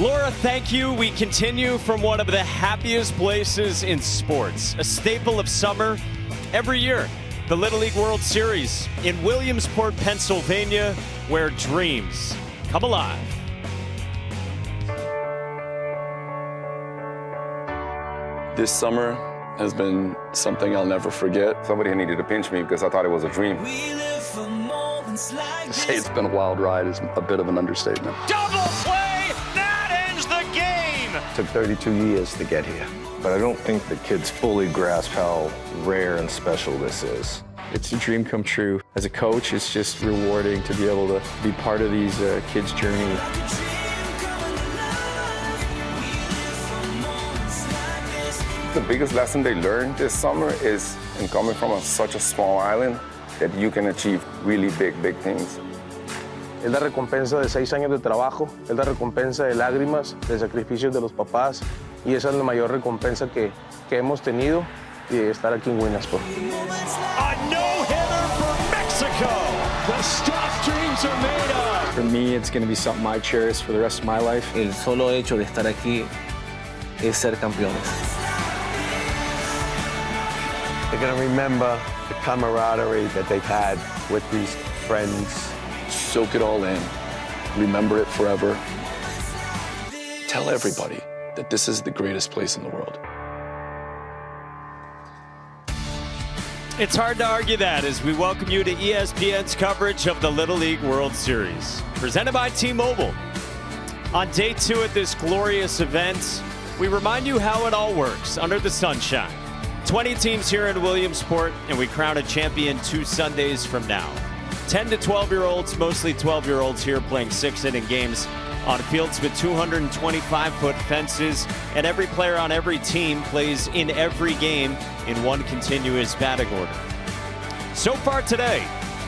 Laura, thank you. We continue from one of the happiest places in sports, a staple of summer every year, the Little League World Series in Williamsport, Pennsylvania, where dreams come alive. This summer has been something I'll never forget. Somebody needed to pinch me because I thought it was a dream. To say it's been a wild ride is a bit of an understatement. Double play! That ends the game! It took 32 years to get here, but I don't think the kids fully grasp how rare and special this is. It's a dream come true. As a coach, it's just rewarding to be able to be part of these kids' journey. The biggest lesson they learned this summer is in coming from such a small island that you can achieve really big things. Es la recompensa de 6 años de trabajo, es la recompensa de lágrimas, de sacrificios de los papás, y esa es la mayor recompensa que hemos tenido y estar aquí en Williamsport. A no-hitter for Mexico! The stuff dreams are made of! For me, it's going to be something I cherish for the rest of my life. El solo hecho de estar aquí es ser campeones. They're going to remember the camaraderie that they've had with these friends. Soak it all in. Remember it forever. Tell everybody that this is the greatest place in the world. It's hard to argue that as we welcome you to ESPN's coverage of the Little League World Series, presented by T-Mobile. On day 2 at this glorious event, we remind you how it all works under the sunshine. 20 teams here in Williamsport, and we crown a champion 2 Sundays from now. 10 to 12-year-olds, mostly 12-year-olds here playing 6-inning games on fields with 225-foot fences, and every player on every team plays in every game in one continuous batting order. So far today,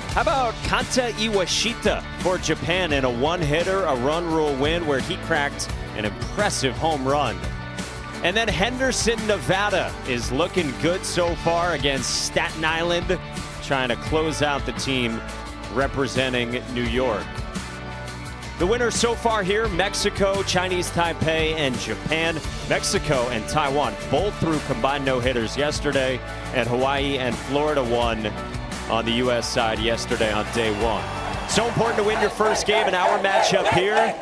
how about Kanta Iwashita for Japan in a one-hitter, a run rule win where he cracked an impressive home run. And then Henderson, Nevada is looking good so far against Staten Island, trying to close out the team representing New York. The winners so far here, Mexico, Chinese Taipei, and Japan. Mexico and Taiwan both threw combined no-hitters yesterday, and Hawaii and Florida won on the U.S. side yesterday on day 1. So important to win your first game, and our matchup here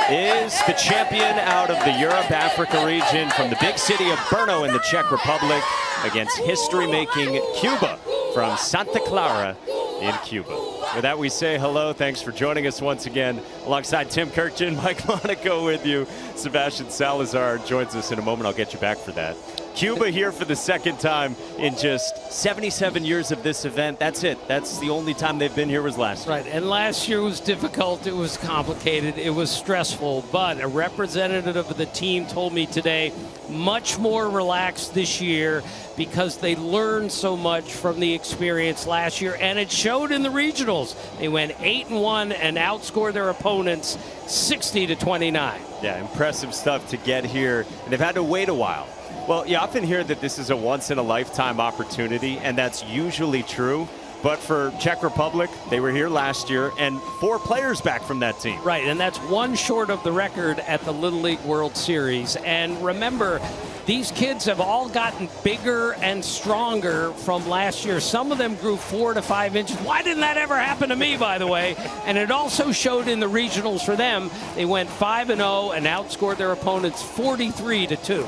is the champion out of the Europe-Africa region from the big city of Brno in the Czech Republic against history-making Cuba from Santa Clara in Cuba. With that, we say hello. Thanks for joining us once again. Alongside Tim Kirkjian, Mike Monaco with you. Sebastian Salazar joins us in a moment. I'll get you back for that. Cuba here for the second time in just 77 years of this event. That's it. That's the only time they've been here was last year. Right, and last year was difficult. It was complicated. It was stressful. But a representative of the team told me today, much more relaxed this year because they learned so much from the experience last year, and it showed in the regionals. They went 8-1 and outscored their opponents 60-29. Yeah, impressive stuff to get here, and they've had to wait a while. Well, you often hear that this is a once-in-a-lifetime opportunity, and that's usually true. But for Czech Republic, they were here last year, and 4 players back from that team. Right, and that's 1 short of the record at the Little League World Series. And remember, these kids have all gotten bigger and stronger from last year. Some of them grew 4 to 5 inches. Why didn't that ever happen to me, by the way? And it also showed in the regionals for them. They went 5-0 and outscored their opponents 43-2.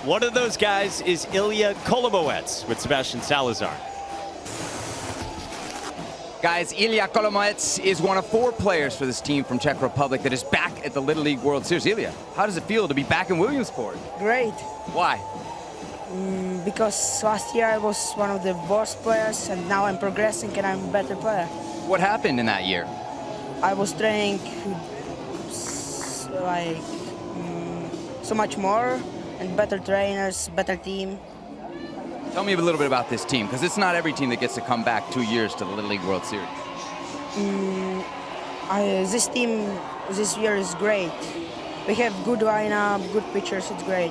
One of those guys is Ilya Kolomoets with Sebastian Salazar. Guys, Ilya Kolomoets is one of 4 players for this team from Czech Republic that is back at the Little League World Series. Ilya, how does it feel to be back in Williamsport? Great. Why? Because last year I was one of the worst players, and now I'm progressing and I'm a better player. What happened in that year? I was training like so much more, and better trainers, better team. Tell me a little bit about this team, because it's not every team that gets to come back 2 years to the Little League World Series. This team this year is great. We have good lineup, good pitchers, it's great.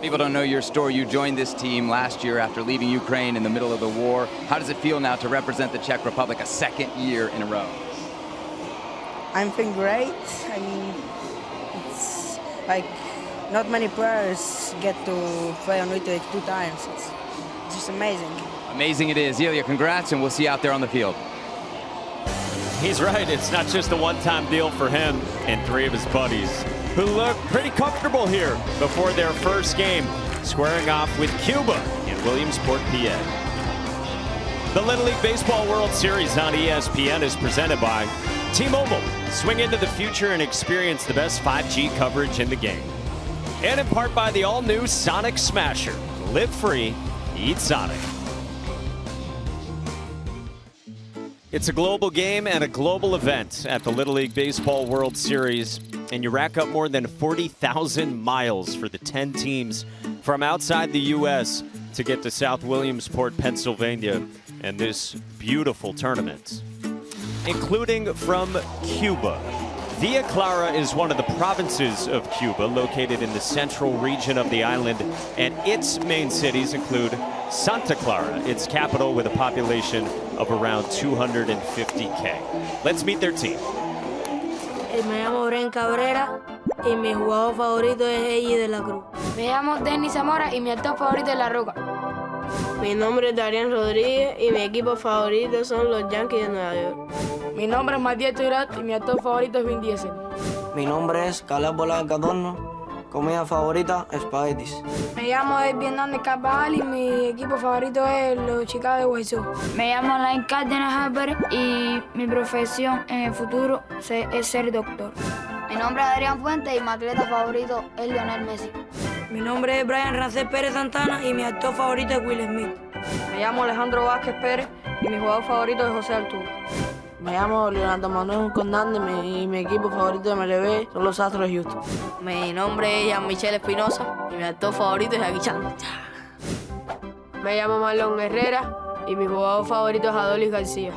People don't know your story. You joined this team last year after leaving Ukraine in the middle of the war. How does it feel now to represent the Czech Republic a 2nd year in a row? I'm feeling great. I mean, Like, not many players get to play on Little League 2 times. It's just amazing. Amazing it is. Ilya, congrats, and we'll see you out there on the field. He's right. It's not just a one-time deal for him and 3 of his buddies who look pretty comfortable here before their first game, squaring off with Cuba in Williamsport, PA. The Little League Baseball World Series on ESPN is presented by T-Mobile. Swing into the future and experience the best 5G coverage in the game. And in part by the all-new Sonic Smasher. Live free, eat Sonic. It's a global game and a global event at the Little League Baseball World Series, and you rack up more than 40,000 miles for the 10 teams from outside the U.S. to get to South Williamsport, Pennsylvania, and this beautiful tournament, including from Cuba. Villa Clara is one of the provinces of Cuba, located in the central region of the island, and its main cities include Santa Clara, its capital, with a population of around 250K. Let's meet their team. Me llamo Bren Cabrera y mi jugador favorito es Eji de la Cruz. Me llamo Denis Zamora y mi actor favorito es La Roca. Mi nombre es Darian Rodríguez y mi equipo favorito son los Yankees de Nueva York. Mi nombre es Matías Turat y mi actor favorito es Vin Diesel. Mi nombre es Caleb Bola Cadorno. Comida favorita, espaguetis. Me llamo Edwin Hernández Carvajal y mi equipo favorito es los Chicago White Sox. Me llamo Lain Cárdenas Álvarez y mi profesión en el futuro es ser doctor. Mi nombre es Adrián Fuentes y mi atleta favorito es Lionel Messi. Mi nombre es Brian Rancel Pérez Santana y mi actor favorito es Will Smith. Me llamo Alejandro Vázquez Pérez y mi jugador favorito es José Arturo. Me llamo Leonardo Manuel Condande y mi equipo favorito de MLB son los Astros de Houston. Mi nombre es Jean-Michel Espinosa y mi actor favorito es Jackie Chan. Me llamo Marlon Herrera y mi jugador favorito es Adolis García.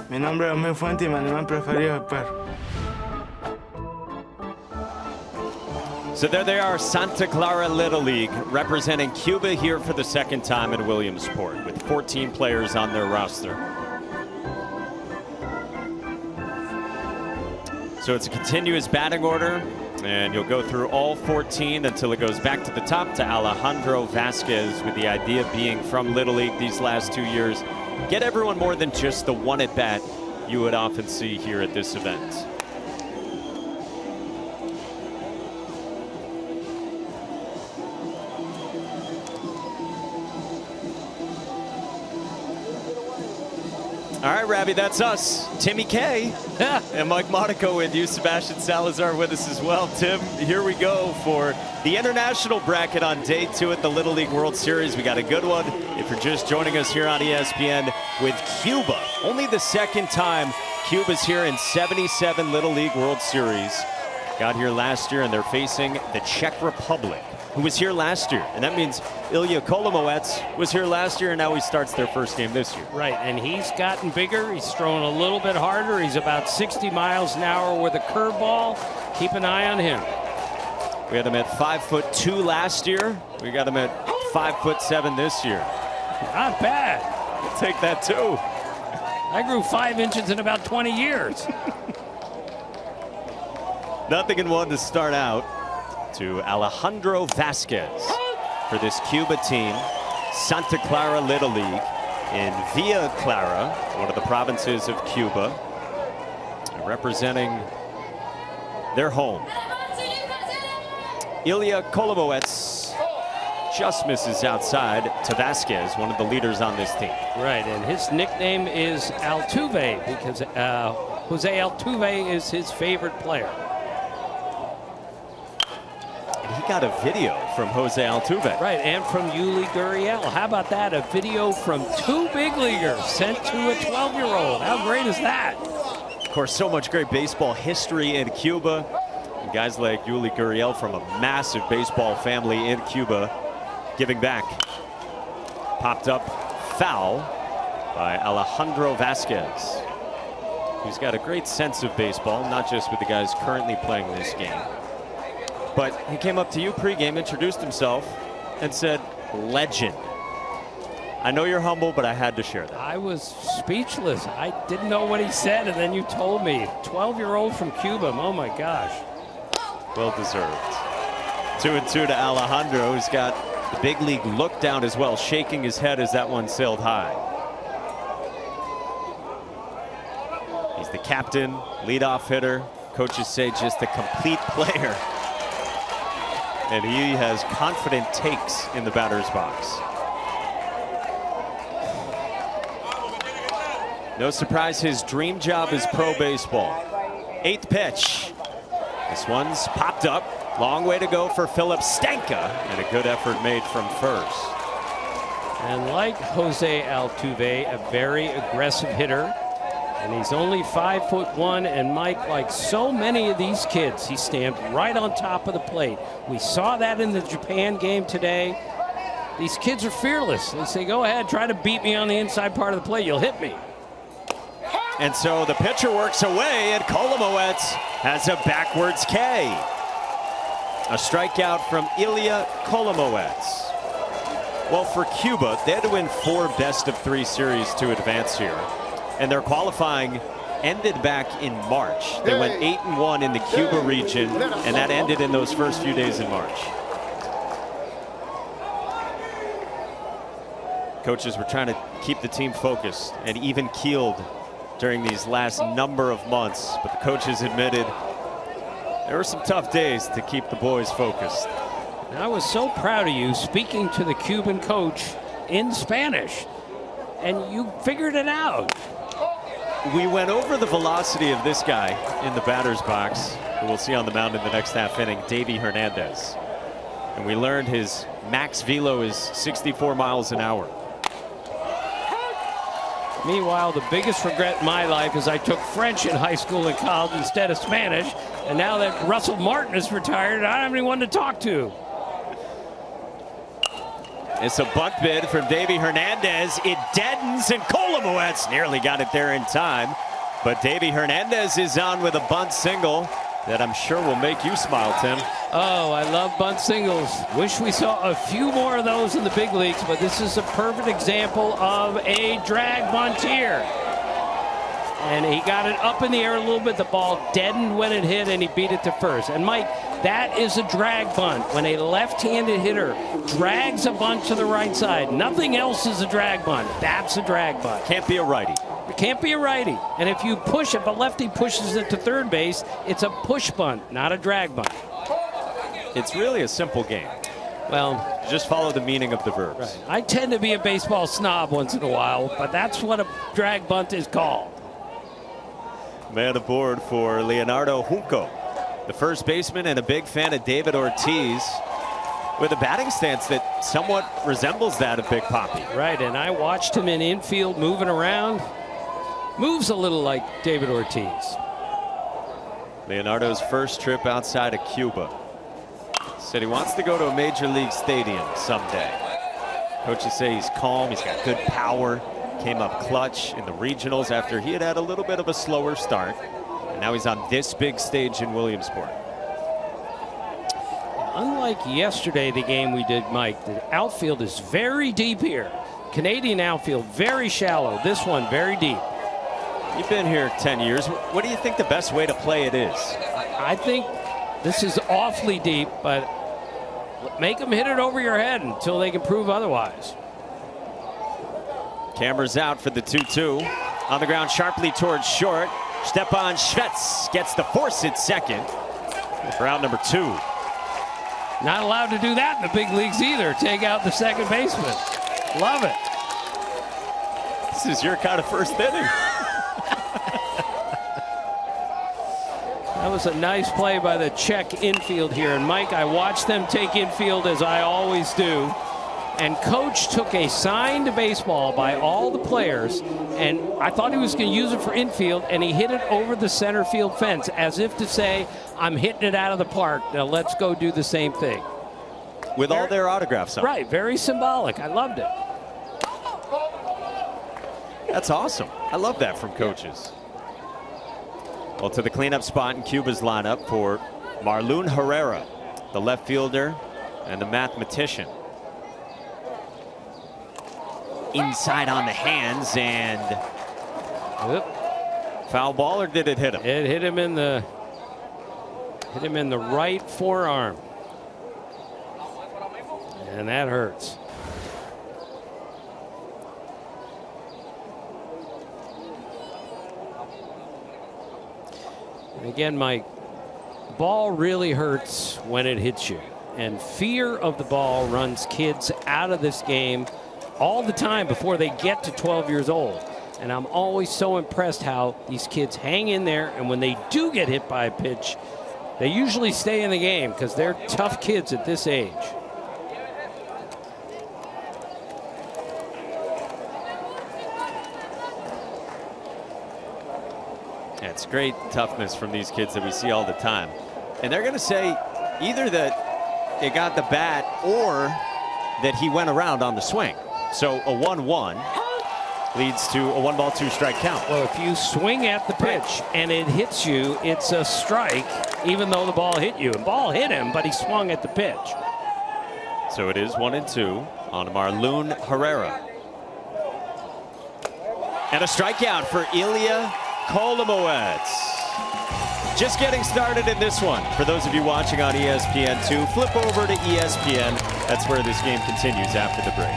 Mi nombre es Osmel Fuente y mi animal preferido es el perro. So there they are, Santa Clara Little League, representing Cuba here for the second time in Williamsport, with 14 players on their roster. So it's a continuous batting order, and you'll go through all 14 until it goes back to the top to Alejandro Vasquez, with the idea being from Little League these last 2 years, get everyone more than just the one at bat you would often see here at this event. All right, Rabbi, that's us. Timmy K and Mike Monaco with you. Sebastian Salazar with us as well. Tim, here we go for the international bracket on day 2 at the Little League World Series. We got a good one if you're just joining us here on ESPN with Cuba. Only the second time Cuba's here in 77 Little League World Series. Got here last year, and they're facing the Czech Republic, who was here last year. And that means Ilya Kolomowets was here last year, and now he starts their first game this year. Right, and he's gotten bigger. He's throwing a little bit harder. He's about 60 miles an hour with a curveball. Keep an eye on him. We had him at 5'2" last year. We got him at 5'7" this year. Not bad. I'll take that too. I grew 5 inches in about 20 years. Nothing in one to start out. To Alejandro Vasquez for this Cuba team, Santa Clara Little League in Villa Clara, one of the provinces of Cuba, representing their home. Ilya Kolomowets just misses outside to Vasquez, one of the leaders on this team. Right, and his nickname is Altuve because Jose Altuve is his favorite player. He got a video from Jose Altuve. Right, and from Yuli Gurriel. How about that? A video from 2 big leaguers sent to a 12-year-old. How great is that? Of course, so much great baseball history in Cuba. And guys like Yuli Gurriel from a massive baseball family in Cuba giving back. Popped up foul by Alejandro Vasquez, who's got a great sense of baseball, not just with the guys currently playing this game. But he came up to you pregame, introduced himself, and said, legend. I know you're humble, but I had to share that. I was speechless. I didn't know what he said, and then you told me. 12-year-old from Cuba, oh my gosh. Well deserved. 2-2 to Alejandro, who's got the big league look down as well, shaking his head as that one sailed high. He's the captain, leadoff hitter. Coaches say just a complete player. And he has confident takes in the batter's box. No surprise, his dream job is pro baseball. 8th pitch. This one's popped up. Long way to go for Philip Stanka, and a good effort made from first. And like Jose Altuve, a very aggressive hitter. And he's only 5'1", and Mike, like so many of these kids, he stamped right on top of the plate. We saw that in the Japan game today. These kids are fearless. They say, go ahead, try to beat me on the inside part of the plate. You'll hit me. And so the pitcher works away, and Kolomowitz has a backwards K. A strikeout from Ilya Kolomowitz. Well, for Cuba, they had to win 4 best-of-3 series to advance here. And their qualifying ended back in March. They went 8-1 in the Cuba region, and that ended in those first few days in March. Coaches were trying to keep the team focused and even-keeled during these last number of months, but the coaches admitted there were some tough days to keep the boys focused. And I was so proud of you speaking to the Cuban coach in Spanish, and you figured it out. We went over the velocity of this guy in the batter's box, who we'll see on the mound in the next half inning, Davey Hernandez. And we learned his max velo is 64 miles an hour. Meanwhile, the biggest regret in my life is I took French in high school and college instead of Spanish. And now that Russell Martin is retired, I don't have anyone to talk to. It's a bunt bid from Davey Hernandez. It deadens, and Kolomowitz nearly got it there in time. But Davey Hernandez is on with a bunt single that I'm sure will make you smile, Tim. Oh, I love bunt singles. Wish we saw a few more of those in the big leagues, but this is a perfect example of a drag bunt here. And he got it up in the air a little bit. The ball deadened when it hit, and he beat it to first. And Mike, that is a drag bunt. When a left-handed hitter drags a bunt to the right side, nothing else is a drag bunt. That's a drag bunt. Can't be a righty. It can't be a righty. And if you push, if a lefty pushes it to third base, it's a push bunt, not a drag bunt. It's really a simple game. Well, just follow the meaning of the verbs. Right. I tend to be a baseball snob once in a while, but that's what a drag bunt is called. Man aboard for Leonardo Junco, the first baseman and a big fan of David Ortiz, with a batting stance that somewhat resembles that of Big Papi. Right, and I watched him in infield moving around. Moves a little like David Ortiz. Leonardo's first trip outside of Cuba. Said he wants to go to a major league stadium someday. Coaches say he's calm, he's got good power. Came up clutch in the regionals after he had a little bit of a slower start. And now he's on this big stage in Williamsport. Unlike yesterday, the game we did, Mike, the outfield is very deep here. Canadian outfield, very shallow. This one, very deep. You've been here 10 years. What do you think the best way to play it is? I think this is awfully deep, but make them hit it over your head until they can prove otherwise. Cameras out for the 2-2. On the ground sharply towards short. Stepan Schwetz gets the force at second for out number 2. Not allowed to do that in the big leagues either. Take out the second baseman. Love it. This is your kind of first inning. That was a nice play by the Czech infield here. And Mike, I watched them take infield as I always do. And coach took a signed baseball by all the players, and I thought he was going to use it for infield, and he hit it over the center field fence as if to say, I'm hitting it out of the park. Now let's go do the same thing. With all their autographs on. Right, very symbolic. I loved it. That's awesome. I love that from coaches. Well, to the cleanup spot in Cuba's lineup for Marlon Herrera, the left fielder and the mathematician. Inside on the hands, and foul ball, or did it hit him? It hit him in the right forearm. and that hurts. And again, Mike, ball really hurts when it hits you. And fear of the ball runs kids out of this game all the time before they get to 12 years old. And I'm always so impressed how these kids hang in there, and when they do get hit by a pitch, they usually stay in the game because they're tough kids at this age. Yeah, it's great toughness from these kids that we see all the time. And they're going to say either that it got the bat or that he went around on the swing. So a 1-1 leads to a 1-ball, 2-strike count. Well, if you swing at the pitch and it hits you, it's a strike, even though the ball hit you. And ball hit him, but he swung at the pitch. So it is 1-2 on Marlon Herrera. And a strikeout for Ilya Kolomoets. Just getting started in this one. For those of you watching on ESPN2, flip over to ESPN. That's where this game continues after the break.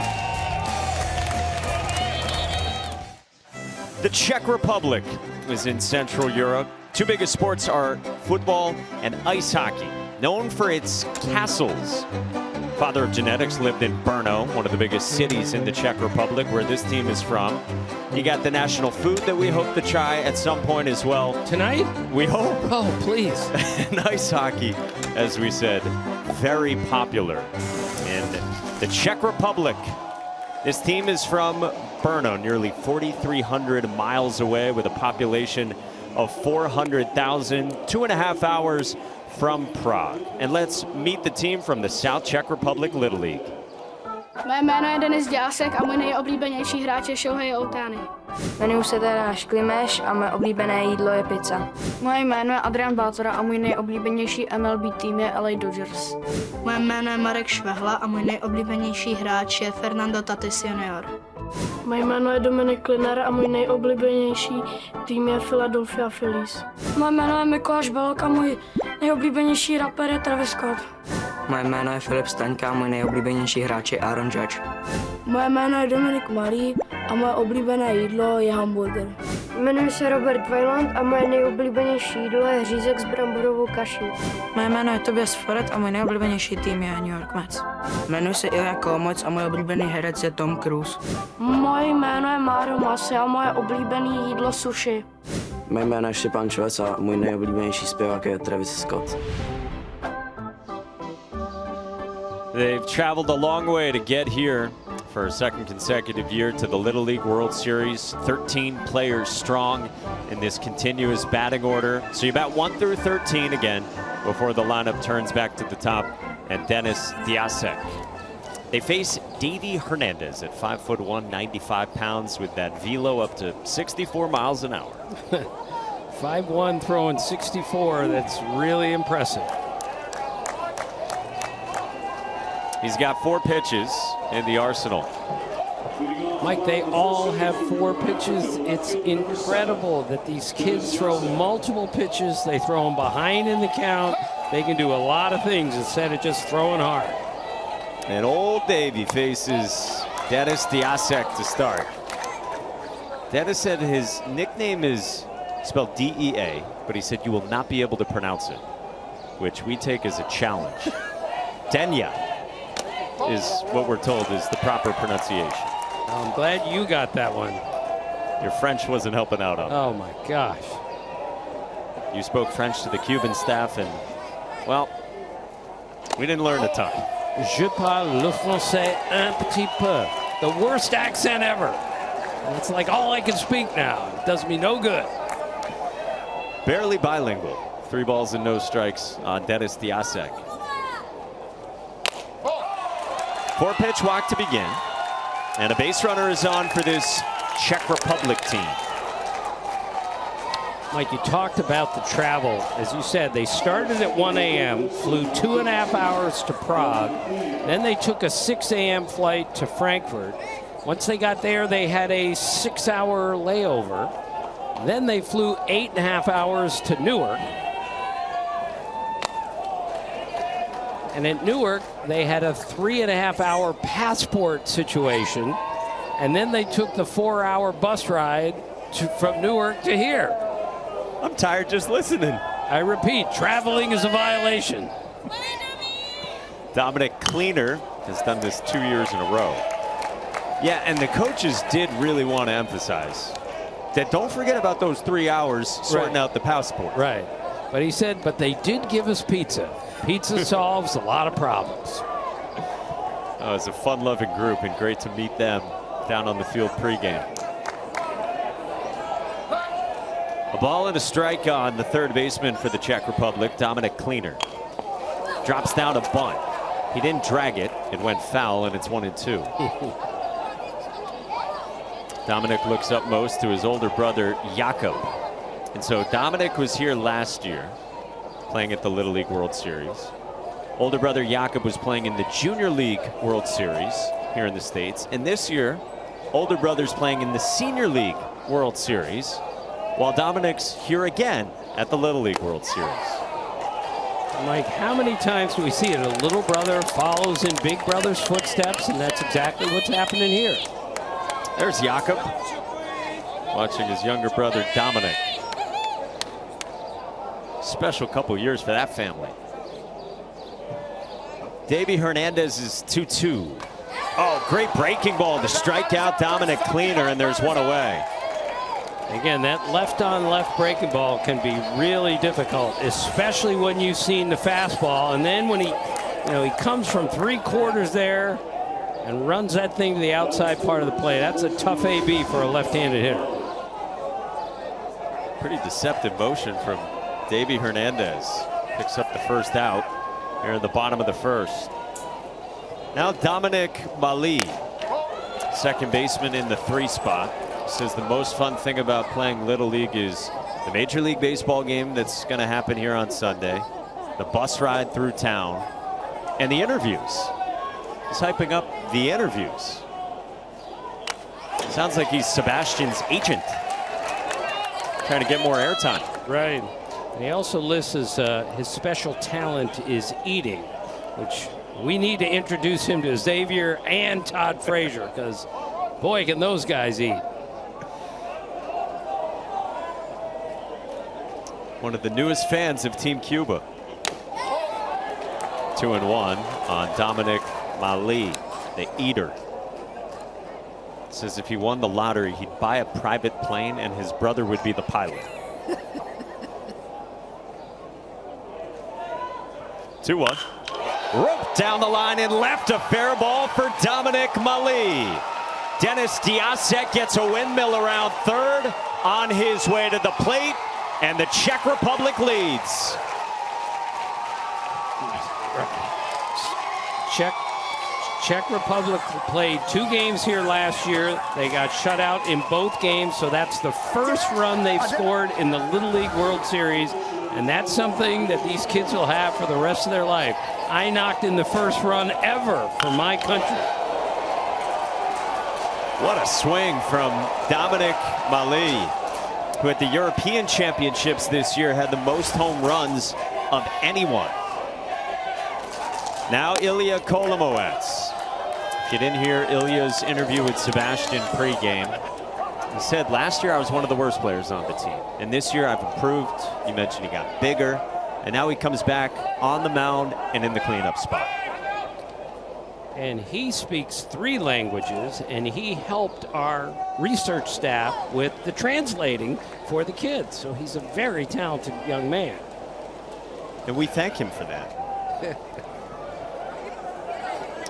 The Czech Republic is in Central Europe. Two biggest sports are football and ice hockey, known for its castles. Father of genetics lived in Brno, one of the biggest cities in the Czech Republic, where this team is from. You got the national food that we hope to try at some point as well. Tonight? We hope. Oh, please. And ice hockey, as we said, very popular in the Czech Republic. This team is from Brno, nearly 4,300 miles away, with a population of 400,000, 2.5 hours from Prague. And let's meet the team from the South Czech Republic Little League. Moje jméno je Denis Děsek a můj nejoblíbenější hráč je Shohei Ohtani. Jmenuji se Tadeáš Klimeš a moje oblíbené jídlo je pizza. Moje jméno je Adrian Bátora a můj nejoblíbenější MLB tým je LA Dodgers. Moje jméno je Marek Švehla a můj nejoblíbenější hráč je Fernando Tatis Jr. Moje jméno je Dominik Kliner a můj nejoblíbenější tým je Philadelphia Phillies. Moje jméno je Mikuláš Belok a můj nejoblíbenější rapper je Travis Scott. Moje jméno je Filip Staňka a můj nejoblíbenější hráč je Aaron Judge. Moje jméno je Dominik Malý a moje oblíbené jídlo je hamburger. Jmenuji se Robert Weiland a moje nejoblíbenější jídlo je řízek s bramborovou kaší. Moje jméno je Tobias Forret a můj nejoblíbenější tým je New York Mets. Jmenuji se Ilja Kolomoec a můj oblíbený herec je Tom Cruise. Moje jméno je Mário Masi a moje oblíbené jídlo sushi. Moje jméno je Štěpán Čovec a můj nejoblíbenější zpěvák je Travis Scott. They've traveled a long way to get here for a second consecutive year to the Little League World Series. 13 players strong in this continuous batting order. So you bat 1 through 13 again before the lineup turns back to the top. And Denis Děsek. They face Davey Hernandez at 5'1", 95 pounds with that velo up to 64 miles an hour. 5'1", throwing 64. That's really impressive. He's got 4 pitches in the arsenal. Mike, they all have 4 pitches. It's incredible that these kids throw multiple pitches. They throw them behind in the count. They can do a lot of things instead of just throwing hard. And old Davey faces Denis Děsek to start. Denis said his nickname is spelled D-E-A, but he said you will not be able to pronounce it, which we take as a challenge. Denya is what we're told is the proper pronunciation. I'm glad you got that one. Your French wasn't helping out on it. Oh my gosh. You spoke French to the Cuban staff and, well, we didn't learn a ton. Je parle le français un petit peu. The worst accent ever. It's like all I can speak now. It does me no good. Barely bilingual. 3 balls and no strikes on Denis Děsek. 4-pitch walk to begin. And a base runner is on for this Czech Republic team. Mike, you talked about the travel. As you said, they started at 1 a.m., flew 2.5 hours to Prague. Then they took a 6 a.m. flight to Frankfurt. Once they got there, they had a 6-hour layover. Then they flew 8.5 hours to Newark. And at Newark, they had a 3.5-hour passport situation. And then they took the 4-hour bus ride from Newark to here. I'm tired just listening. I repeat, traveling is a violation. Dominic Cleaner has done this 2 years in a row. Yeah, and the coaches did really want to emphasize that don't forget about those 3 hours sorting out the passport. Right. But he said, but they did give us pizza. Pizza solves a lot of problems. Oh, it's a fun-loving group, and great to meet them down on the field pregame. A ball and a strike on the third baseman for the Czech Republic, Dominic Cleaner. Drops down a bunt. He didn't drag it. It went foul, and it's 1-2. Dominic looks up most to his older brother, Jakob. And so Dominic was here last year, playing at the Little League World Series. Older brother Jakob was playing in the Junior League World Series here in the States. And this year, older brother's playing in the Senior League World Series, while Dominic's here again at the Little League World Series. Mike, how many times do we see it? A little brother follows in big brother's footsteps, and that's exactly what's happening here. There's Jakob, watching his younger brother Dominic. Special couple years for that family. Davey Hernandez is 2-2. Oh, great breaking ball to strike out Dominic Cleaner, and there's one away. Again, that left-on-left breaking ball can be really difficult, especially when you've seen the fastball. And then when he comes from 3/4 there and runs that thing to the outside part of the plate. That's a tough AB for a left-handed hitter. Pretty deceptive motion from Davey Hernandez. Picks up the first out here in the bottom of the first. Now Dominic Mali, second baseman in the 3 spot. Says the most fun thing about playing Little League is the Major League Baseball game that's going to happen here on Sunday, the bus ride through town, and the interviews. He's hyping up the interviews. Sounds like he's Sebastian's agent, trying to get more airtime. Right. And he also lists his special talent is eating, which we need to introduce him to Xavier and Todd Frazier, because boy, can those guys eat. One of the newest fans of Team Cuba. 2-1 on Dominic Mali, the eater. Says if he won the lottery, he'd buy a private plane and his brother would be the pilot. 2-1. Roped down the line and left, a fair ball for Dominic Mali. Dennis Diasek gets a windmill around third on his way to the plate, and the Czech Republic leads. Czech Republic played 2 games here last year. They got shut out in both games, so that's the first run they've scored in the Little League World Series, and that's something that these kids will have for the rest of their life. I knocked in the first run ever for my country. What a swing from Dominic Mali, who at the European Championships this year had the most home runs of anyone. Now Ilya Kolomoets. If you didn't hear Ilya's interview with Sebastian pregame, he said, last year I was one of the worst players on the team, and this year I've improved. You mentioned he got bigger, and now he comes back on the mound and in the cleanup spot. And he speaks 3 languages, and he helped our research staff with the translating for the kids. So he's a very talented young man. And we thank him for that.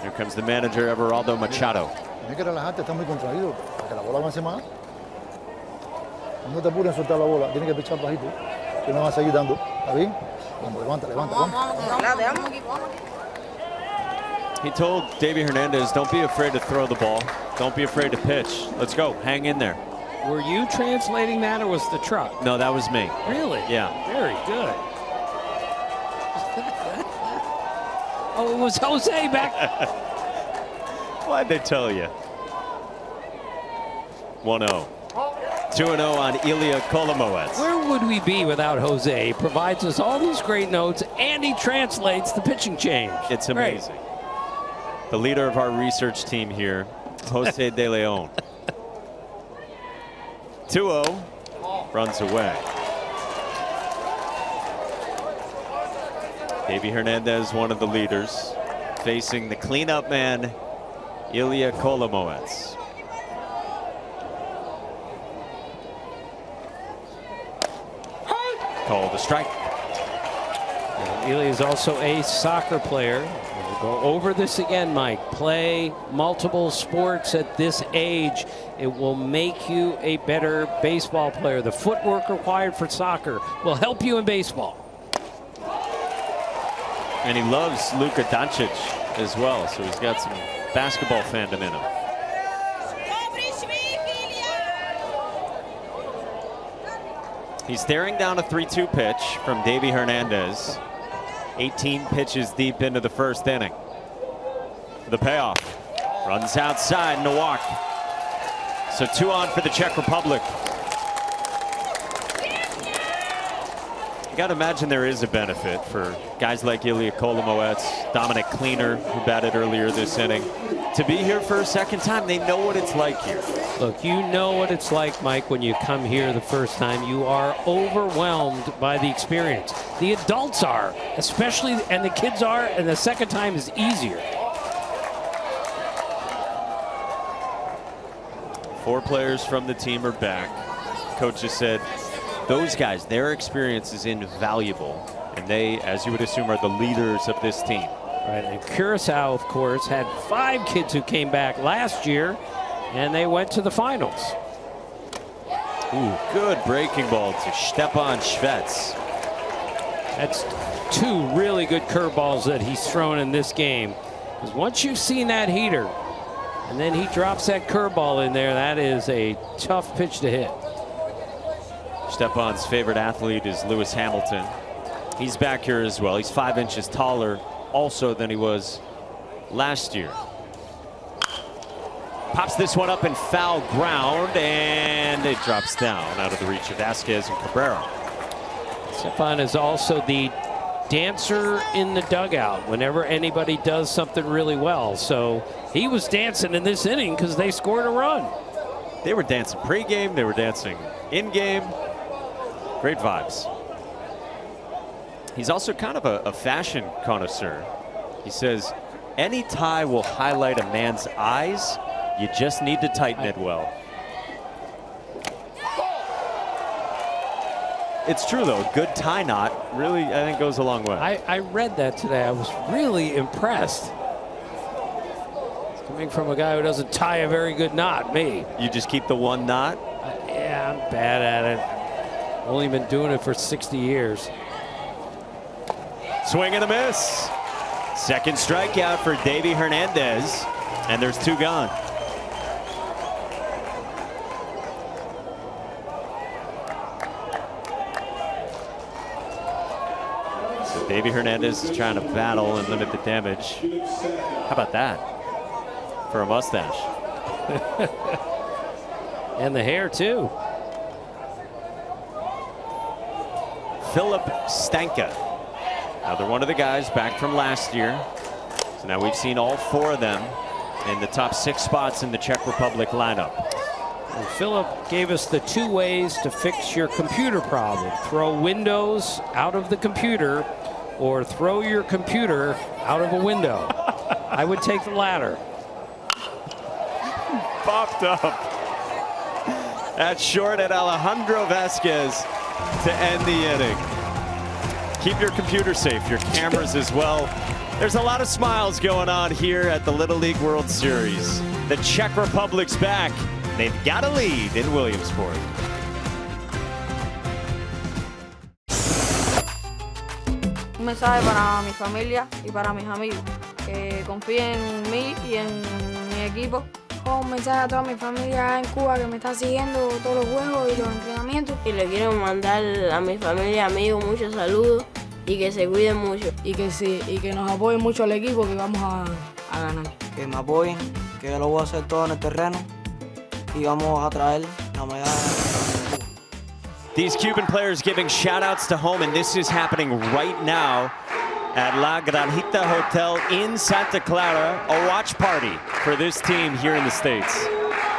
Here comes the manager, Everaldo Machado. Tienes que relajarte, estás muy contraído, para que la bola avance más. No te apures en soltar la bola, tienes que pichar bajito. Si no vas a seguir dando, ¿está bien? Vamos, levanta, levanta, vamos. He told Davey Hernandez, don't be afraid to throw the ball. Don't be afraid to pitch. Let's go. Hang in there. Were you translating that, or was the truck? No, that was me. Really? Yeah. Very good. Oh, it was Jose back. Why'd they tell you? 1-0. 2-0 on Ilya Kolomoets. Where would we be without Jose? He provides us all these great notes, and he translates the pitching change. It's amazing. The leader of our research team here, Jose De Leon. 2-0, runs away. Davey Hernandez, one of the leaders, facing the cleanup man, Ilya Kolomoets. Called a strike. Ilya is also a soccer player. We'll go over this again, Mike. Play multiple sports at this age. It will make you a better baseball player. The footwork required for soccer will help you in baseball. And he loves Luka Doncic as well, so he's got some basketball fandom in him. He's staring down a 3-2 pitch from Davey Hernandez. 18 pitches deep into the first inning. The payoff. Runs outside and a walk. So 2 on for the Czech Republic. You got to imagine there is a benefit for guys like Ilya Kolomoets, Dominic Cleaner, who batted earlier this inning, to be here for a second time. They know what it's like here. Look, you know what it's like, Mike, when you come here the first time. You are overwhelmed by the experience. The adults are, especially, and the kids are, and the second time is easier. 4 players from the team are back. Coach just said those guys, their experience is invaluable, and they, as you would assume, are the leaders of this team. Right, and Curacao, of course, had 5 kids who came back last year, and they went to the finals. Ooh, good breaking ball to Stepan Švec. That's 2 really good curveballs that he's thrown in this game. Because once you've seen that heater, and then he drops that curveball in there, that is a tough pitch to hit. Stepan's favorite athlete is Lewis Hamilton. He's back here as well. He's 5 inches taller also than he was last year. Pops this one up in foul ground, and it drops down out of the reach of Vasquez and Cabrera. Stepan is also the dancer in the dugout whenever anybody does something really well. So he was dancing in this inning because they scored a run. They were dancing pregame, they were dancing in-game. Great vibes. He's also kind of a fashion connoisseur. He says, any tie will highlight a man's eyes. You just need to tighten it well. It's true, though. A good tie knot really, I think, goes a long way. I read that today. I was really impressed. It's coming from a guy who doesn't tie a very good knot, me. You just keep the one knot? Yeah, I'm bad at it. Only been doing it for 60 years. Swing and a miss. Second strikeout for Davey Hernandez, and there's 2 gone. So Davey Hernandez is trying to battle and limit the damage. How about that for a mustache? And the hair, too. Philip Stanka. Another one of the guys back from last year. So now we've seen all 4 of them in the top 6 spots in the Czech Republic lineup. And Philip gave us the 2 ways to fix your computer problem. Throw Windows out of the computer or throw your computer out of a window. I would take the latter. Popped up. That's short at Alejandro Vasquez to end the inning. Keep your computer safe, your cameras as well. There's a lot of smiles going on here at the Little League World Series. The Czech Republic's back. They've got a lead in Williamsport. Un mensaje para mi familia y para mis amigos, que confíen en mí y en mi equipo. Un mensaje a toda mi familia en Cuba que me está siguiendo todos los juegos y los entrenamientos. Y le quiero mandar a mi familia y amigos muchos saludos y que se cuiden mucho. Y que nos apoyen mucho al equipo, que vamos a ganar. Que me apoyen, que yo lo voy a hacer todo en el terreno y vamos a traer la medalla. These Cuban players giving shout outs to home, and this is happening right now at La Granjita Hotel in Santa Clara, a watch party for this team here in the States.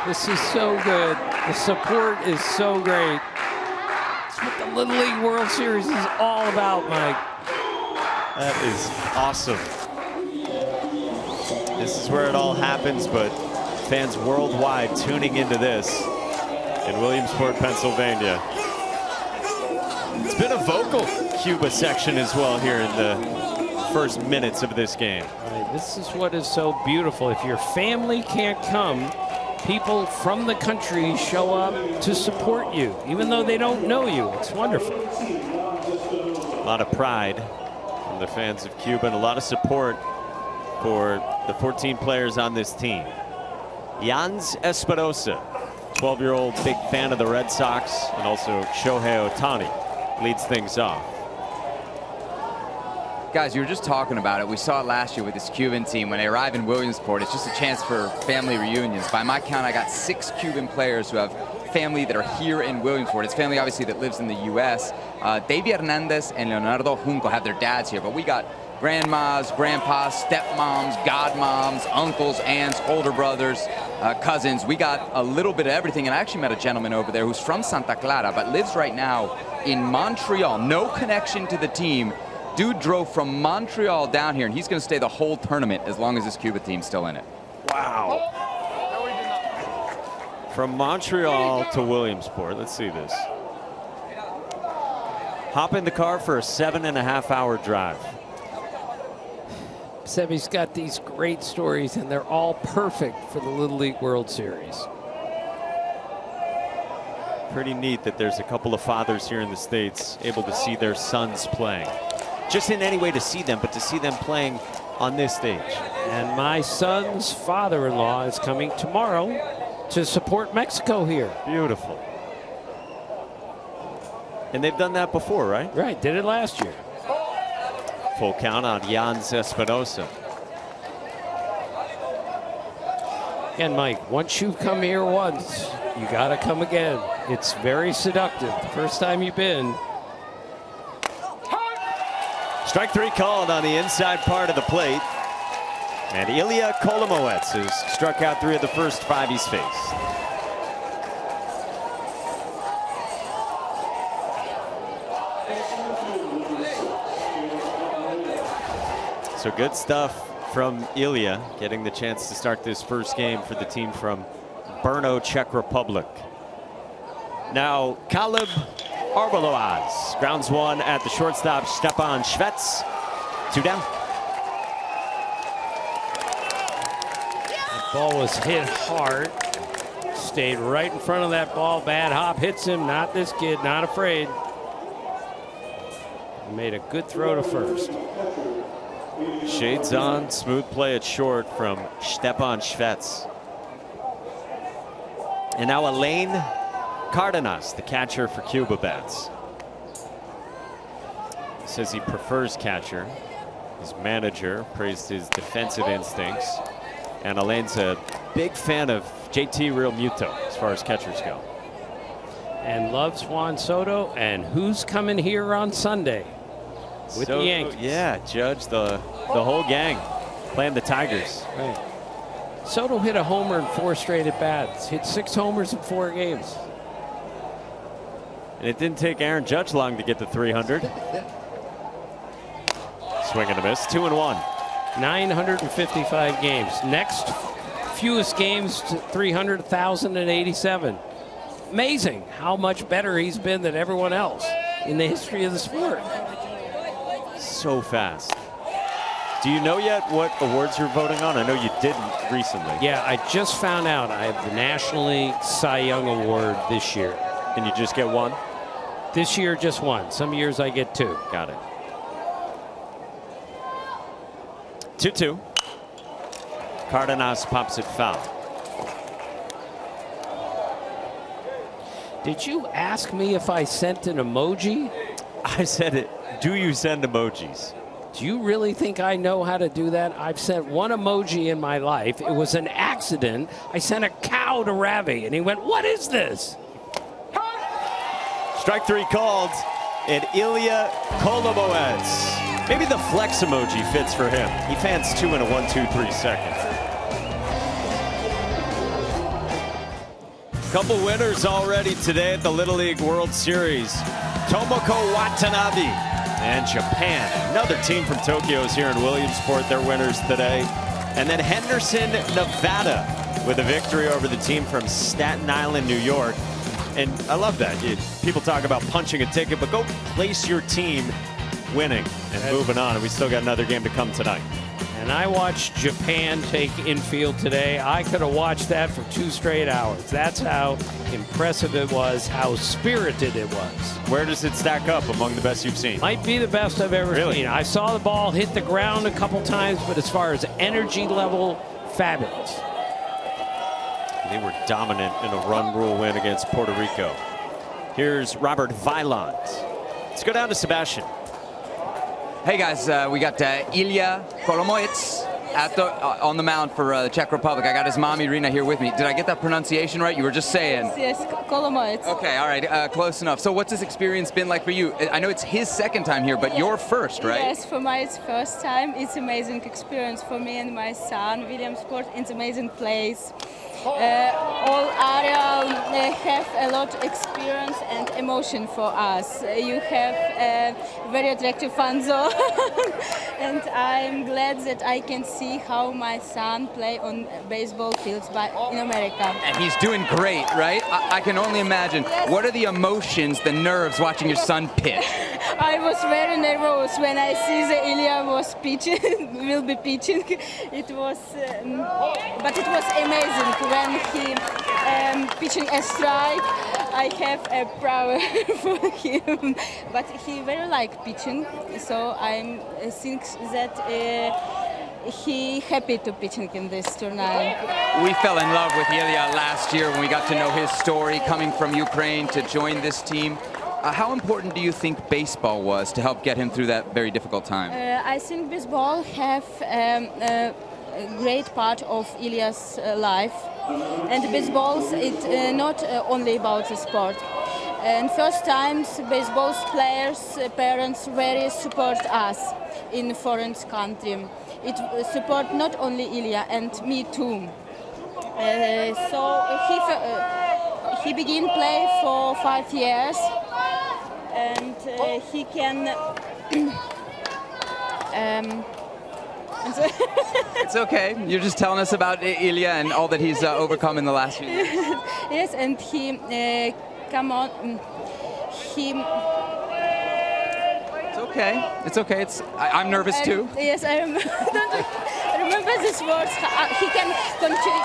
This is so good. The support is so great. It's what the Little League World Series is all about, Mike. That is awesome. This is where it all happens, but fans worldwide tuning into this in Williamsport, Pennsylvania. It's been a vocal Cuba section as well here in the first minutes of this game. Right, this is what is so beautiful. If your family can't come, people from the country show up to support you, even though they don't know you. It's wonderful. A lot of pride from the fans of Cuba and a lot of support for the 14 players on this team. Jans Espinosa, 12-year-old big fan of the Red Sox, and also Shohei Ohtani leads things off. Guys, you were just talking about it. We saw it last year with this Cuban team. When they arrive in Williamsport, it's just a chance for family reunions. By my count, I got 6 Cuban players who have family that are here in Williamsport. It's family, obviously, that lives in the U.S. Davey Hernandez and Leonardo Junco have their dads here, but we got grandmas, grandpas, stepmoms, godmoms, uncles, aunts, older brothers, cousins. We got a little bit of everything, and I actually met a gentleman over there who's from Santa Clara, but lives right now in Montreal. No connection to the team. Dude drove from Montreal down here, and he's going to stay the whole tournament as long as this Cuba team's still in it. Wow. From Montreal to Williamsport. Let's see this. Hop in the car for a 7.5-hour drive. Sebi's got these great stories, and they're all perfect for the Little League World Series. Pretty neat that there's a couple of fathers here in the States able to see their sons playing. Just in any way to see them, but to see them playing on this stage. And my son's father-in-law is coming tomorrow to support Mexico here. Beautiful. And they've done that before, right? Right, did it last year. Full count on Jans Espinosa. And Mike, once you've come here once, you got to come again. It's very seductive. The first time you've been. Strike 3 called on the inside part of the plate. And Ilya Kolomoets has struck out 3 of the first 5 he's faced. So good stuff from Ilya, getting the chance to start this first game for the team from Brno, Czech Republic. Now, Caleb Arbeloas grounds one at the shortstop, Stepan Schvetz. 2 down. That ball was hit hard. Stayed right in front of that ball. Bad hop hits him. Not this kid, not afraid. He made a good throw to first. Shades on, smooth play at short from Stepan Schvetz. And now Alain Cardenas, the catcher for Cuba bats. Says he prefers catcher. His manager praised his defensive instincts. And Alain's a big fan of JT Real Muto as far as catchers go. And loves Juan Soto. And who's coming here on Sunday with the Yankees? Yeah, Judge, the whole gang playing the Tigers. Right. Soto hit a homer in 4 straight at bats. Hit 6 homers in 4 games. And it didn't take Aaron Judge long to get to 300. Swing and a miss. 2-1. 955 games. Next fewest games to 300,087. Amazing how much better he's been than everyone else in the history of the sport. So fast. Do you know yet what awards you're voting on? I know you didn't recently. Yeah, I just found out. I have the National League Cy Young Award this year. And you just get one? This year, just one. Some years I get 2. Got it. 2-2. Cardenas pops it foul. Did you ask me if I sent an emoji? I said it. Do you send emojis? Do you really think I know how to do that? I've sent one emoji in my life. It was an accident. I sent a cow to Ravi, and he went, "What is this?" Strike three called, and Ilya LLWS. Maybe the flex emoji fits for him. He fans 2 in a 1-2-3 second. Couple winners already today at the Little League World Series. Tomoko Watanabe and Japan. Another team from Tokyo is here in Williamsport. They're winners today. And then Henderson, Nevada, with a victory over the team from Staten Island, New York. And I love that. People talk about punching a ticket, but go place your team winning and moving on. And we still got another game to come tonight. And I watched Japan take infield today. I could have watched that for 2 straight hours. That's how impressive it was, how spirited it was. Where does it stack up among the best you've seen? Might be the best I've ever seen. I saw the ball hit the ground a couple times, but as far as energy level, fabulous. They were dominant in a run rule win against Puerto Rico. Here's Robert Viland. Let's go down to Sebastian. Hey guys, we got Ilya LLWS on the mound for the Czech Republic. I got his mom Irina here with me. Did I get that pronunciation right? You were just saying. Yes, LLWS. Okay, all right, close enough. So what's this experience been like for you? I know it's his second time here, but you're first, right? Yes, for me it's first time. It's amazing experience for me and my son. Williamsport, it's amazing place. All area have a lot of experience and emotion for us. You have a very attractive fan zone and I'm glad that I can see how my son play on baseball fields in America. And he's doing great, right? I can only imagine. Yes. What are the emotions, the nerves watching your son pitch? I was very nervous when I see that Ilya was pitching, will be pitching. It was, but it was amazing when he pitching a strike. I have a power for him, but he very like pitching, so I think that he happy to pitching in this tournament. We fell in love with Ilya last year when we got to know his story coming from Ukraine to join this team. How important do you think baseball was to help get him through that very difficult time? I think baseball have a great part of Ilya's life. And baseball, it's not only about the sport. And first times, baseball players' parents very support us in foreign country. It support not only Ilya and me too. So he began play for 5 years, and he can. It's okay. You're just telling us about Ilya and all that he's overcome in the last few years. Yes, and he come on. He. It's okay. It's okay. I'm nervous too. Yes, I remember. I remember these words. He can continue.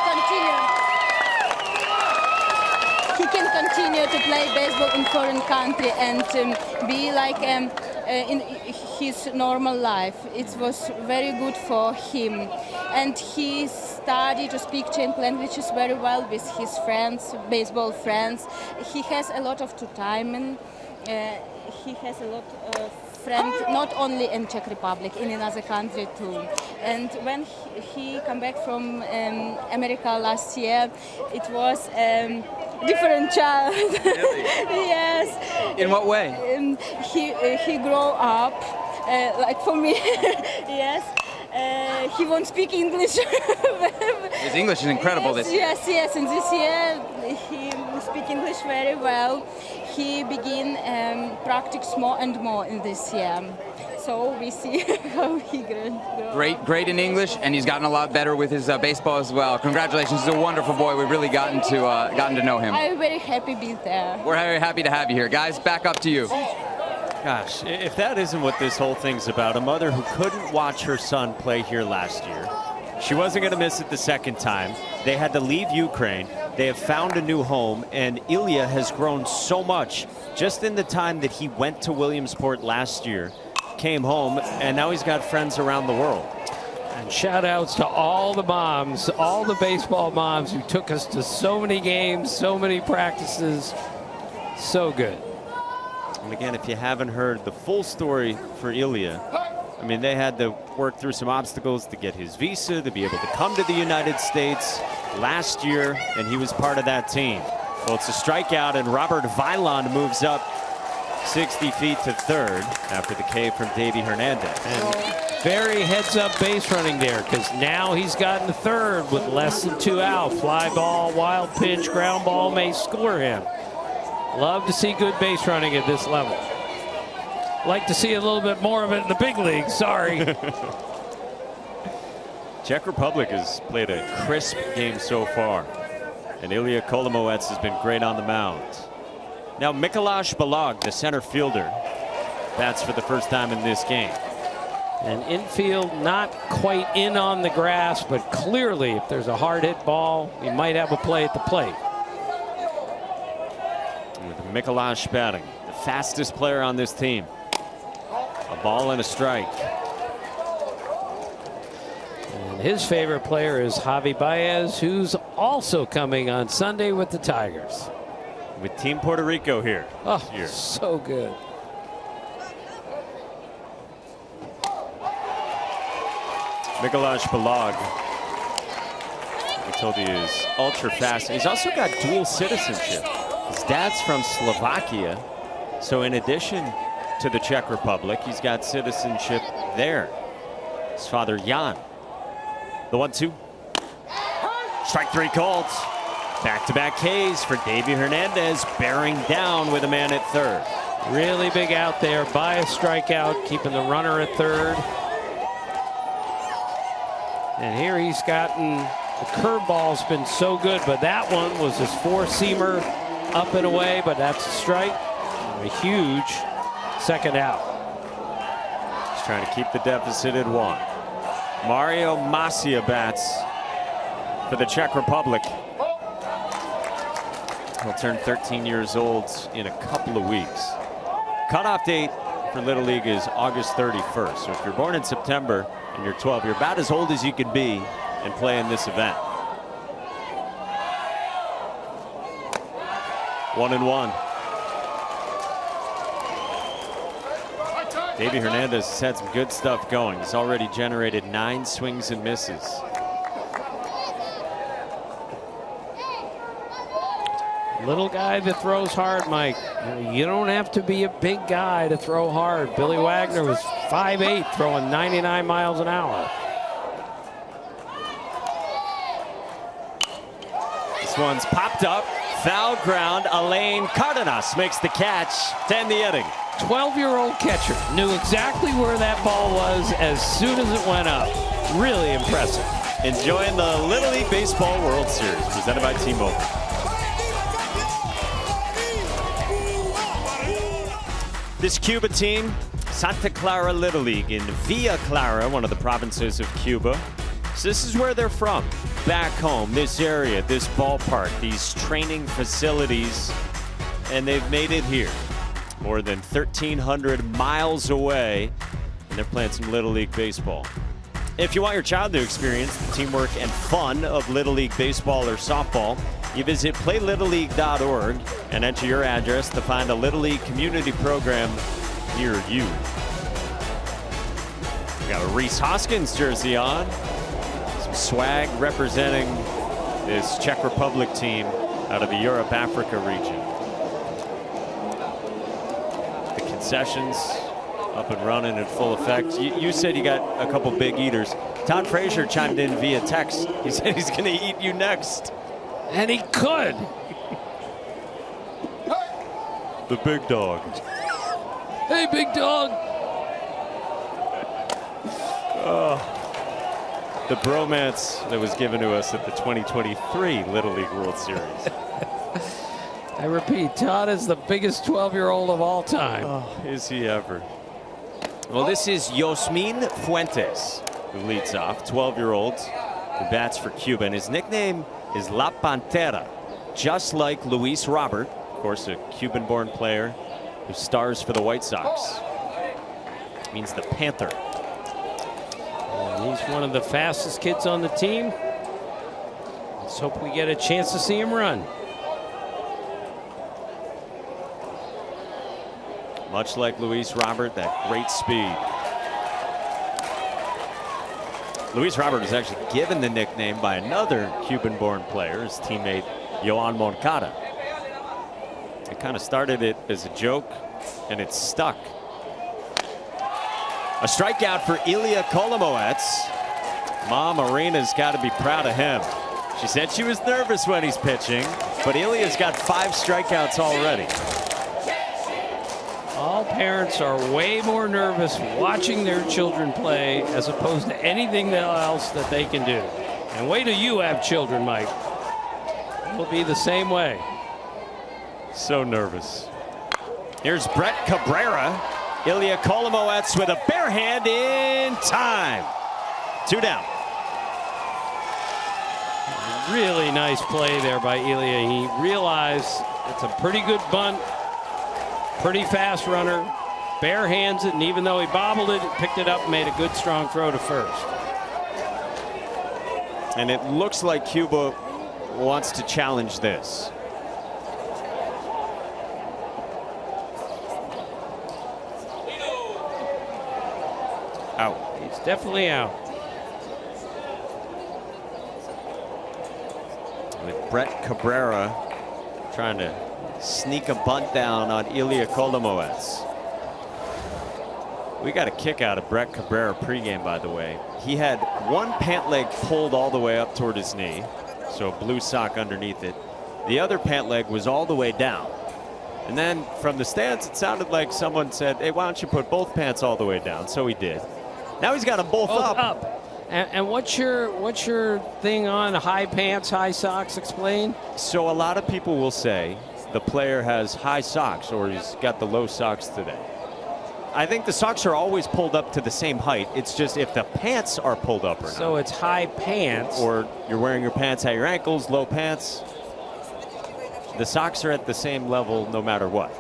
He can continue to play baseball in foreign country and be like in his normal life. It was very good for him, and he started to speak Czech languages very well with his friends, baseball friends. He has a lot of time, and he has a lot of friends not only in Czech Republic, in another country too. And when he came back from America last year, it was different child. Really? Yes. In what way? He grew up like for me. Yes. He won't speak English. His English is incredible this year. Yes. And this year he speaks English very well. He began practice more and more in this year. So we see how he grows. Great in English, and he's gotten a lot better with his baseball as well. Congratulations, he's a wonderful boy. We've really gotten to know him. I'm very happy to be there. We're very happy to have you here. Guys, back up to you. Gosh, if that isn't what this whole thing's about, a mother who couldn't watch her son play here last year. She wasn't going to miss it the second time. They had to leave Ukraine. They have found a new home, and Ilya has grown so much just in the time that he went to Williamsport last year, came home, and now he's got friends around the world. And shout outs to all the moms, all the baseball moms who took us to so many games, so many practices. So good. And again, if you haven't heard the full story for Ilya, I mean, they had to work through some obstacles to get his visa, to be able to come to the United States last year, and he was part of that team. Well, it's a strikeout, and Robert Viland moves up 60 feet to third after the K from Davey Hernandez. And very heads-up base running there, because now he's gotten to third with less than 2 out. Fly ball, wild pitch, ground ball may score him. Love to see good base running at this level. Like to see a little bit more of it in the big league. Sorry. Czech Republic has played a crisp game so far, and Ilya Kolomoets has been great on the mound. Now Mikuláš Balog, the center fielder, bats for the first time in this game. And infield not quite in on the grass, but clearly if there's a hard hit ball, he might have a play at the plate. With Mikuláš batting, the fastest player on this team. A ball and a strike. And his favorite player is Javi Baez, who's also coming on Sunday with the Tigers. With Team Puerto Rico here. Oh, so good. Mikuláš Balog, I told you, is ultra fast. He's also got dual citizenship. His dad's from Slovakia, so in addition to the Czech Republic, he's got citizenship there. His father, Jan. The 1-2. Strike 3 called. Back-to-back Ks for Davey Hernandez, bearing down with a man at third. Really big out there by a strikeout, keeping the runner at third. And here he's gotten, the curveball's been so good, but that one was his four-seamer up and away, but that's a strike. A huge second out. He's trying to keep the deficit at 1. Mario Macia bats for the Czech Republic. He'll turn 13 years old in a couple of weeks. Cutoff date for Little League is August 31st. So if you're born in September and you're 12, you're about as old as you can be and play in this event. 1-1. Davey Hernandez has had some good stuff going. He's already generated 9 swings and misses. Little guy that throws hard, Mike. You don't have to be a big guy to throw hard. Billy Wagner was 5'8", throwing 99 miles an hour. This one's popped up. Foul ground. Alain Cardenas makes the catch to end the inning. 12-year-old catcher knew exactly where that ball was as soon as it went up. Really impressive. Enjoying the Little League Baseball World Series presented by T-Mobile. This Cuba team, Santa Clara Little League in Villa Clara, one of the provinces of Cuba. So this is where they're from. Back home, this area, this ballpark, these training facilities, and they've made it here. More than 1,300 miles away, and they're playing some Little League baseball. If you want your child to experience the teamwork and fun of Little League baseball or softball, you visit playlittleleague.org and enter your address to find a Little League community program near you. We got a Reese Hoskins jersey on. Some swag representing this Czech Republic team out of the Europe-Africa region. The concessions up and running in full effect. You said you got a couple big eaters. Todd Frazier chimed in via text. He said he's going to eat you next. And he could. The big dog. Hey, big dog. The bromance that was given to us at the 2023 Little League World Series. I repeat, Todd is the biggest 12-year-old of all time. Oh, is he ever? Well, this is Yosmin Fuentes, who leads off, 12-year-old, who bats for Cuba. And his nickname is La Pantera, just like Luis Robert, of course, a Cuban-born player who stars for the White Sox. It means the Panther. And he's one of the fastest kids on the team. Let's hope we get a chance to see him run. Much like Luis Robert, that great speed. Luis Robert was actually given the nickname by another Cuban-born player, his teammate Yoan Moncada. They kind of started it as a joke, and it's stuck. A strikeout for Ilya Kolomoets. Mom Arena's got to be proud of him. She said she was nervous when he's pitching, but Ilya's got 5 strikeouts already. All parents are way more nervous watching their children play as opposed to anything else that they can do. And wait till you have children, Mike. It'll be the same way. So nervous. Here's Brett Cabrera. Ilya Kolomoets with a bare hand in time. 2 down. Really nice play there by Ilya. He realized it's a pretty good bunt, pretty fast runner, bare hands it, and even though he bobbled it, picked it up and made a good strong throw to first. And it looks like Cuba wants to challenge this. Out. He's definitely out. With Brett Cabrera trying to sneak a bunt down on Ilya Kolomoets. We got a kick out of Brett Cabrera pregame, by the way. He had one pant leg pulled all the way up toward his knee, so a blue sock underneath it. The other pant leg was all the way down. And then from the stands, it sounded like someone said, hey, why don't you put both pants all the way down? So he did. Now he's got them both up. And what's your thing on high pants, high socks? Explain. So a lot of people will say the player has high socks or he's got the low socks today. I think the socks are always pulled up to the same height. It's just if the pants are pulled up or not. So it's high pants. Or you're wearing your pants at your ankles, low pants. The socks are at the same level no matter what.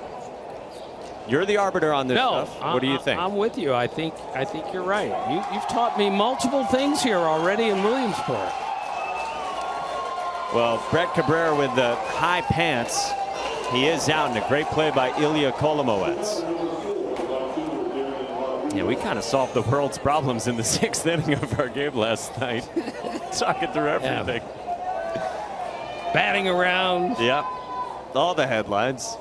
You're the arbiter on this stuff. What do you think? I'm with you. I think you're right. You've taught me multiple things here already in Williamsport. Well, Brett Cabrera with the high pants. He is out, and a great play by Ilya Kolomoets. Yeah, we kind of solved the world's problems in the 6th inning of our game last night. Talking through everything. Yeah. Batting around. Yep. All the headlines.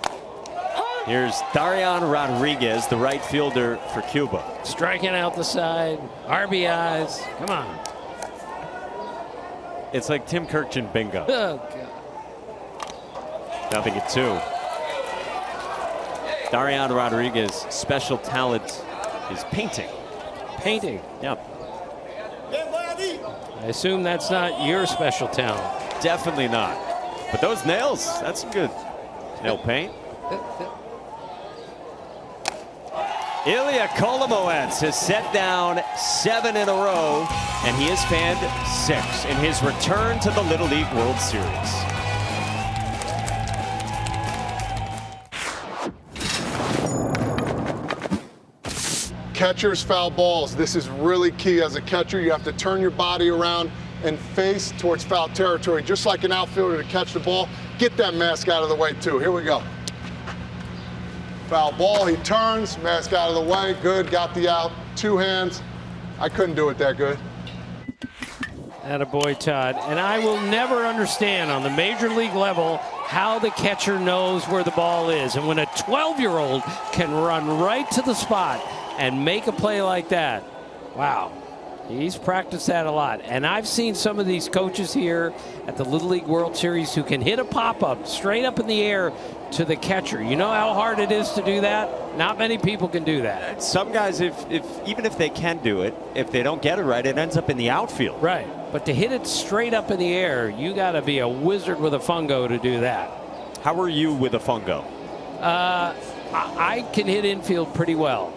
Here's Darian Rodriguez, the right fielder for Cuba. Striking out the side. RBIs. Come on. It's like Tim Kirkchin bingo. Oh, God. Nothing at 2. Darian Rodriguez, special talent is painting. Painting? Yep. I assume that's not your special talent. Definitely not. But those nails, that's some good nail paint. Ilya Kolomoets has set down 7 in a row, and he has fanned 6 in his return to the Little League World Series. Catchers foul balls. This is really key as a catcher. You have to turn your body around and face towards foul territory, just like an outfielder to catch the ball. Get that mask out of the way, too. Here we go. Foul ball, he turns, mask out of the way, good, got the out, 2 hands. I couldn't do it that good. Attaboy, Todd. And I will never understand on the major league level how the catcher knows where the ball is. And when a 12-year-old can run right to the spot and make a play like that, wow. He's practiced that a lot. And I've seen some of these coaches here at the Little League World Series who can hit a pop-up straight up in the air to the catcher. You know how hard it is to do that? Not many people can do that. Some guys, even if they can do it, if they don't get it right, it ends up in the outfield. Right. But to hit it straight up in the air, you got to be a wizard with a fungo to do that. How are you with a fungo? I can hit infield pretty well.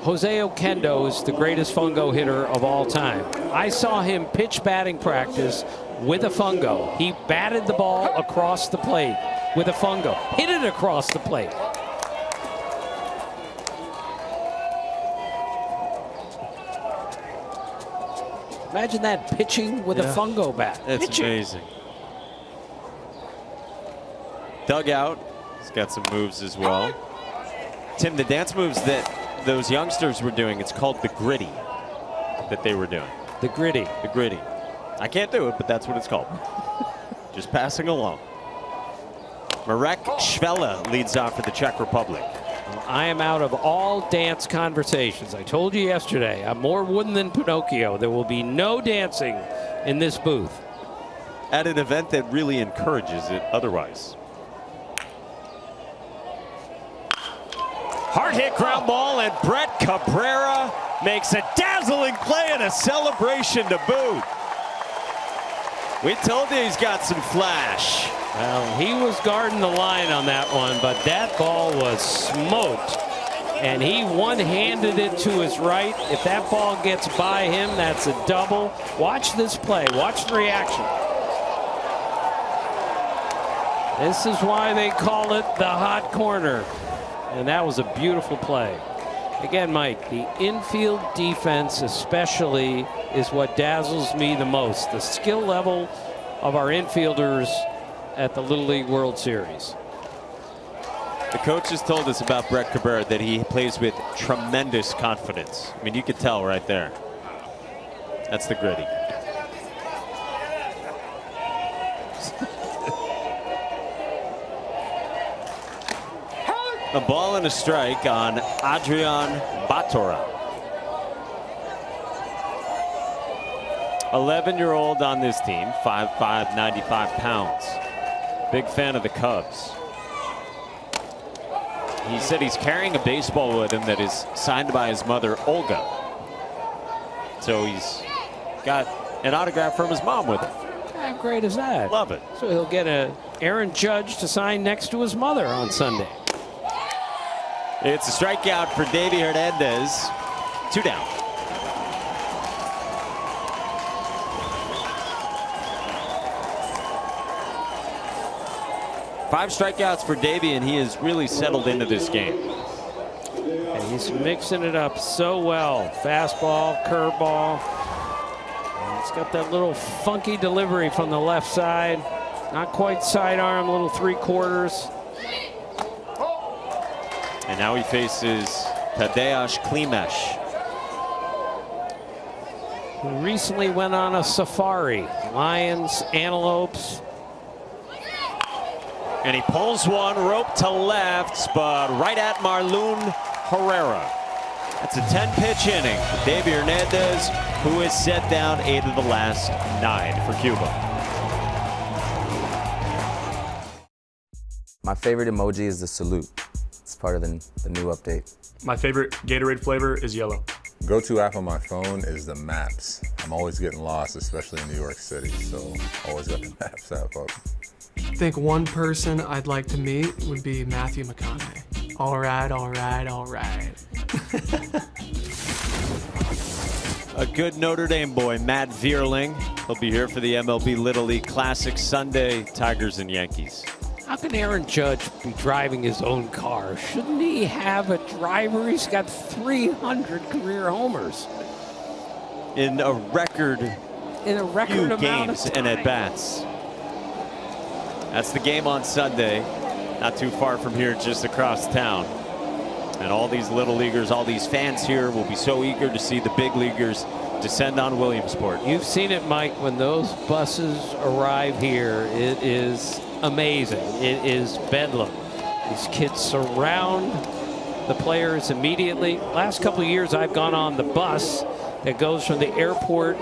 Jose Oquendo is the greatest fungo hitter of all time. I saw him pitch batting practice with a fungo. He batted the ball across the plate with a fungo. Hit it across the plate. Imagine that, pitching with a fungo bat. That's amazing. Dugout, he's got some moves as well. Tim, the dance moves that those youngsters were doing, it's called the gritty that they were doing. The gritty. The gritty. I can't do it, but that's what it's called. Just passing along. Marek Švela leads off for the Czech Republic. I am out of all dance conversations. I told you yesterday, I'm more wooden than Pinocchio. There will be no dancing in this booth. At an event that really encourages it otherwise. Hard hit ground ball, and Brett Cabrera makes a dazzling play and a celebration to boot. We told you he's got some flash. Well, he was guarding the line on that one, but that ball was smoked. And he one-handed it to his right. If that ball gets by him, that's a double. Watch this play. Watch the reaction. This is why they call it the hot corner. And that was a beautiful play. Again, Mike, the infield defense especially is what dazzles me the most. The skill level of our infielders at the Little League World Series. The coach has told us about Brett Cabrera that he plays with tremendous confidence. I mean, you could tell right there. That's the gritty. A ball and a strike on Adrian Batora. 11-year-old on this team, 5'5", 95 pounds. Big fan of the Cubs. He said he's carrying a baseball with him that is signed by his mother, Olga. So he's got an autograph from his mom with him. How great is that? Love it. So he'll get a Aaron Judge to sign next to his mother on Sunday. It's a strikeout for Davey Hernandez. 2 down. Five strikeouts for Davey, and he has really settled into this game. And he's mixing it up so well. Fastball, curveball. And he's got that little funky delivery from the left side. Not quite sidearm, little 3/4. And now he faces Tadeusz Klimash, who recently went on a safari. Lions, antelopes. and he pulls one, rope to left, but right at Marlon Herrera. That's a 10-pitch inning for Davey Hernandez, who has set down 8 of the last 9 for Cuba. My favorite emoji is the salute. It's part of the new update. My favorite Gatorade flavor is yellow. Go-to app on my phone is the Maps. I'm always getting lost, especially in New York City, so always got the Maps app up. I think one person I'd like to meet would be Matthew McConaughey. All right, all right, all right. A good Notre Dame boy, Matt Vierling. He'll be here for the MLB Little League Classic Sunday, Tigers and Yankees. How can Aaron Judge be driving his own car? Shouldn't he have a driver? He's got 300 career homers. In a record few amount games of and time. at-bats. That's the game on Sunday. Not too far from here, just across town. And all these little leaguers, all these fans here will be so eager to see the big leaguers descend on Williamsport. You've seen it, Mike, when those buses arrive here. It is amazing. It is bedlam. These kids surround the players immediately. Last couple of years, I've gone on the bus that goes from the airport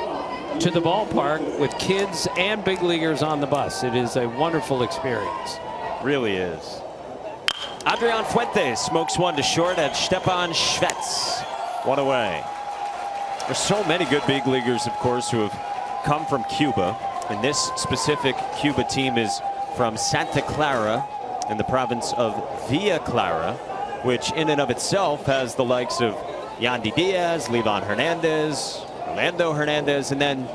to the ballpark with kids and big leaguers on the bus. It is a wonderful experience. Really is. Adrian Fuentes smokes one to short at Stepan Schwetz. One away. There's so many good big leaguers, of course, who have come from Cuba. And this specific Cuba team is from Santa Clara in the province of Villa Clara, which in and of itself has the likes of Yandy Diaz, Livan Hernandez, Orlando Hernandez, and then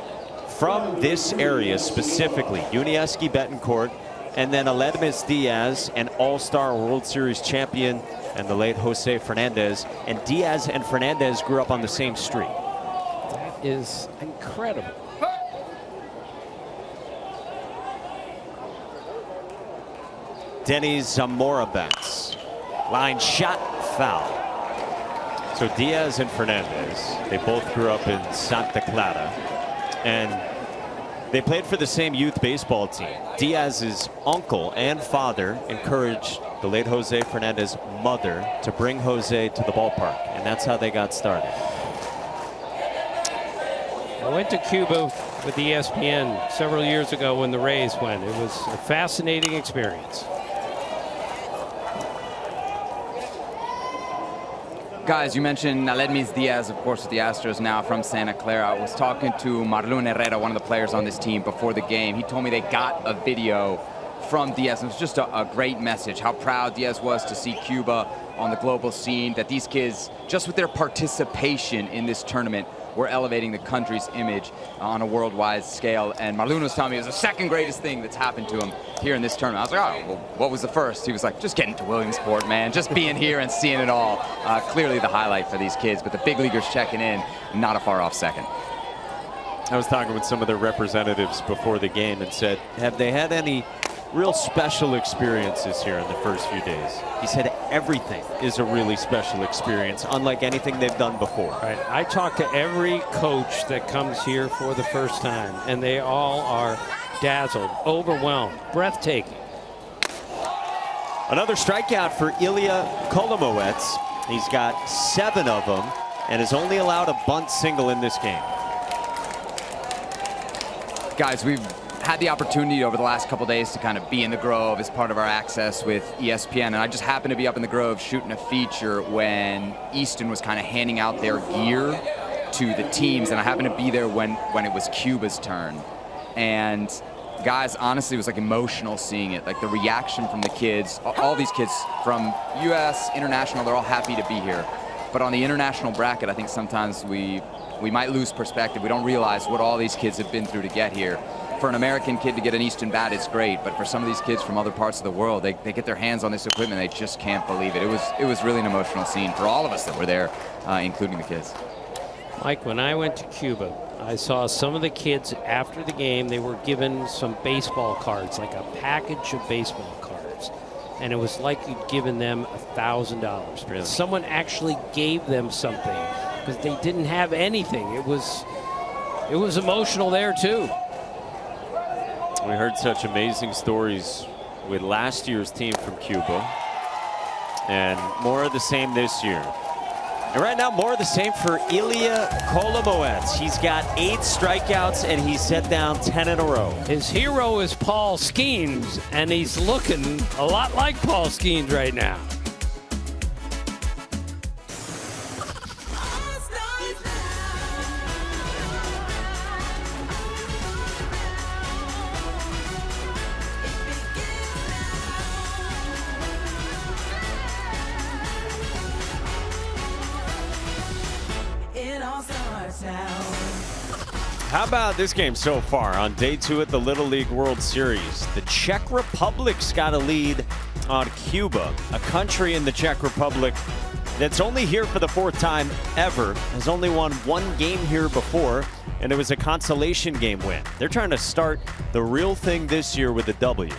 from this area specifically, Yunieski Betancourt, and then Aledmus Diaz, an all-star World Series champion, and the late Jose Fernandez. And Diaz and Fernandez grew up on the same street. That is incredible. Denny Zamora bats. Line shot, foul. So Diaz and Fernandez, they both grew up in Santa Clara. And They played for the same youth baseball team. Diaz's uncle and father encouraged the late Jose Fernandez's mother to bring Jose to the ballpark, and that's how they got started. I went to Cuba with ESPN several years ago when the Rays went. It was a fascinating experience. Guys, you mentioned Aledmys Diaz, of course, with the Astros now from Santa Clara. I was talking to Marlon Herrera, one of the players on this team, before the game. He told me they got a video from Diaz. It was just a great message, how proud Diaz was to see Cuba on the global scene, that these kids, just with their participation in this tournament, were elevating the country's image on a worldwide scale. And Marlon was telling me it was the second greatest thing that's happened to him here in this tournament. I was like, oh, well, what was the first? He was like, just getting to Williamsport, man. Just being here and seeing it all. Clearly the highlight for these kids, but the big leaguers checking in, not a far off second. I was talking with some of their representatives before the game and said, have they had any real special experiences here in the first few days? He said everything is a really special experience, unlike anything they've done before. Right. I talk to every coach that comes here for the first time, and they all are dazzled, overwhelmed, breathtaking. Another strikeout for Ilya Kolomowets. He's got 7 of them and has only allowed a bunt single in this game. Guys, we've had the opportunity over the last couple days to kind of be in the Grove as part of our access with ESPN, and I just happened to be up in the Grove shooting a feature when Easton was kind of handing out their gear to the teams, and I happened to be there when it was Cuba's turn. And guys, honestly, it was like emotional seeing it, like the reaction from the kids. All these kids from US, international, they're all happy to be here. But on the international bracket, I think sometimes we might lose perspective. We don't realize what all these kids have been through to get here. For an American kid to get an Easton bat, it's great, but for some of these kids from other parts of the world, they get their hands on this equipment, they just can't believe it. It was really an emotional scene for all of us that were there, including the kids. Mike, when I went to Cuba, I saw some of the kids after the game, they were given some baseball cards, like a package of baseball cards. And it was like you'd given them $1,000. Really? Someone actually gave them something because they didn't have anything. It was emotional there too. We heard such amazing stories with last year's team from Cuba, and more of the same this year. And right now, more of the same for Ilya Kolomowets. He's got 8 strikeouts, and he's set down 10 in a row. His hero is Paul Skeens, and he's looking a lot like Paul Skeens right now. How about this game so far on day 2 at the Little League World Series? The Czech Republic's got a lead on Cuba, a country in the Czech Republic that's only here for the 4th time ever, has only won 1 game here before, and it was a consolation game win. They're trying to start the real thing this year with a W.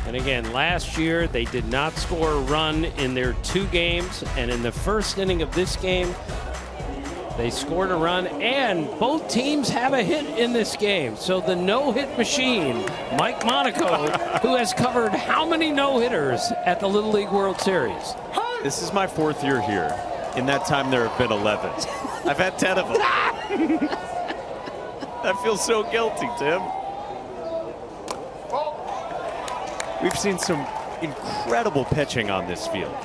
And again, last year they did not score a run in their 2 games, and in the first inning of this game, they scored a run, and both teams have a hit in this game. So the no-hit machine, Mike Monaco, who has covered how many no-hitters at the Little League World Series? This is my 4th year here. In that time, there have been 11. I've had 10 of them. I feel so guilty, Tim. We've seen some incredible pitching on this field.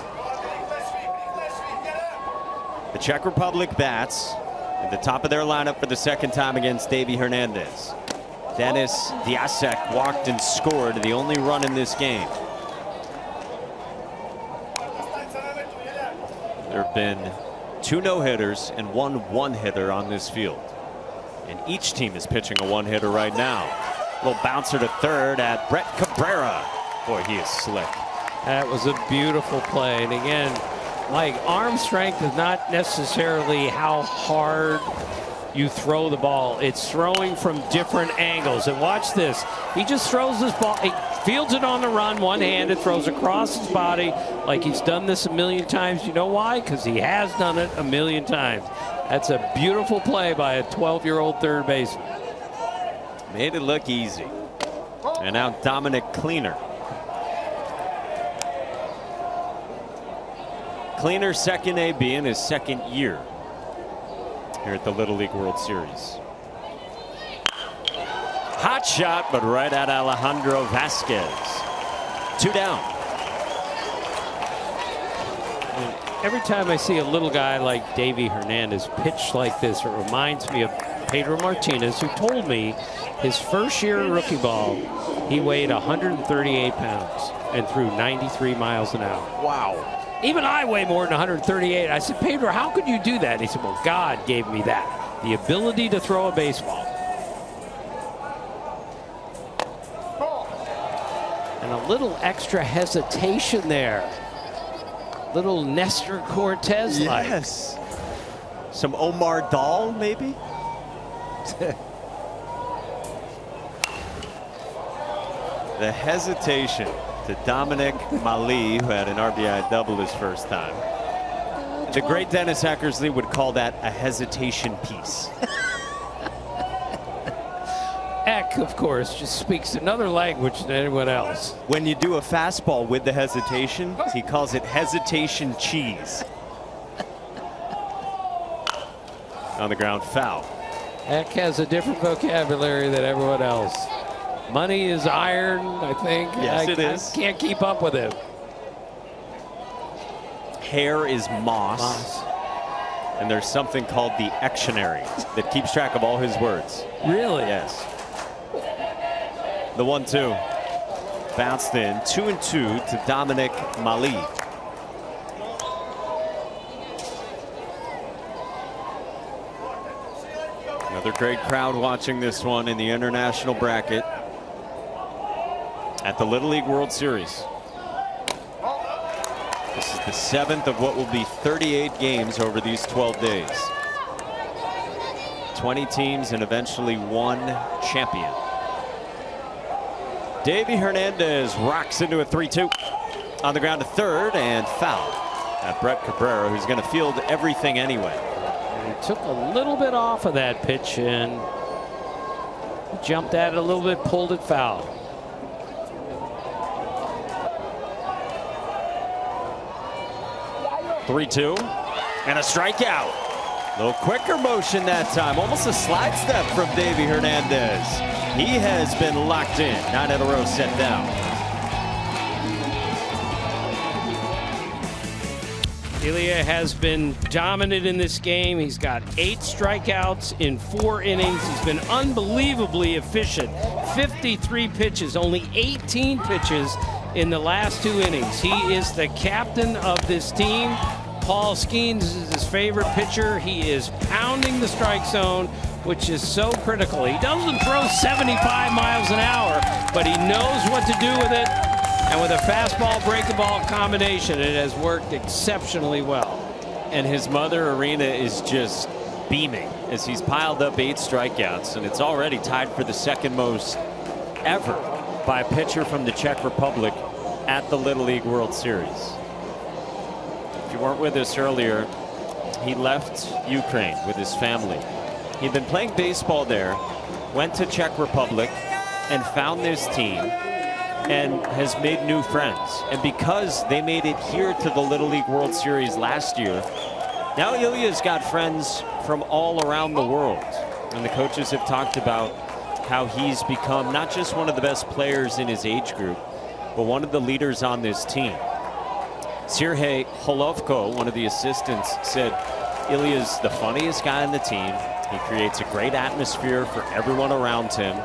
The Czech Republic bats at the top of their lineup for the 2nd time against Davy Hernandez. Denis Diasek walked and scored the only run in this game. There have been 2 no-hitters and 1 one-hitter on this field. And each team is pitching a one-hitter right now. Little bouncer to third at Brett Cabrera. Boy, he is slick. That was a beautiful play. And again, Mike, arm strength is not necessarily how hard you throw the ball. It's throwing from different angles. And watch this. He just throws this ball. He fields it on the run, one-handed, throws across his body like he's done this a million times. You know why? Because he has done it a million times. That's a beautiful play by a 12-year-old third baseman. Made it look easy. And now Dominic Cleaner. Cleaner, second AB in his second year here at the Little League World Series. Hot shot, but right at Alejandro Vasquez. 2 down. Every time I see a little guy like Davey Hernandez pitch like this, it reminds me of Pedro Martinez, who told me his first year of rookie ball, he weighed 138 pounds and threw 93 miles an hour. Wow. Even I weigh more than 138. I said, Pedro, how could you do that? He said, well, God gave me that. The ability to throw a baseball. And a little extra hesitation there. Little Nestor Cortez-like. Yes. Some Omar Dahl, maybe? The hesitation to Dominic Mali, who had an RBI double his first time. The great Dennis Eckersley would call that a hesitation piece. Eck, of course, just speaks another language than anyone else. When you do a fastball with the hesitation, he calls it hesitation cheese. On the ground, foul. Eck has a different vocabulary than everyone else. Money is iron, I think. Yes, it is. I can't keep up with him. Hair is moss. And there's something called the Ectionary that keeps track of all his words. Really? Yes. The 1-2. Bounced in. 2-2 to Dominic Mali. Another great crowd watching this one in the international bracket at the Little League World Series. This is the 7th of what will be 38 games over these 12 days. 20 teams and eventually one champion. Davey Hernandez rocks into a 3-2. On the ground to third and foul at Brett Cabrera, who's going to field everything anyway. And he took a little bit off of that pitch and jumped at it a little bit, pulled it foul. Three-two and a strikeout. A little quicker motion that time. Almost a slide step from Davey Hernandez. He has been locked in. 9 in a row set down. Ilya has been dominant in this game. He's got 8 strikeouts in 4 innings. He's been unbelievably efficient. 53 pitches, only 18 pitches in the last 2 innings. He is the captain of this team. Paul Skeens is his favorite pitcher. He is pounding the strike zone, which is so critical. He doesn't throw 75 miles an hour, but he knows what to do with it. And with a fastball breakable combination, it has worked exceptionally well. And his mother, Irina, is just beaming as he's piled up 8 strikeouts, and it's already tied for the second most ever by a pitcher from the Czech Republic at the Little League World Series. If you weren't with us earlier, he left Ukraine with his family. He'd been playing baseball there, went to Czech Republic, and found this team, and has made new friends. And because they made it here to the Little League World Series last year, now Ilya's got friends from all around the world. And the coaches have talked about how he's become not just one of the best players in his age group, but one of the leaders on this team. Sergei Holovko, one of the assistants, said Ilya's the funniest guy on the team. He creates a great atmosphere for everyone around him.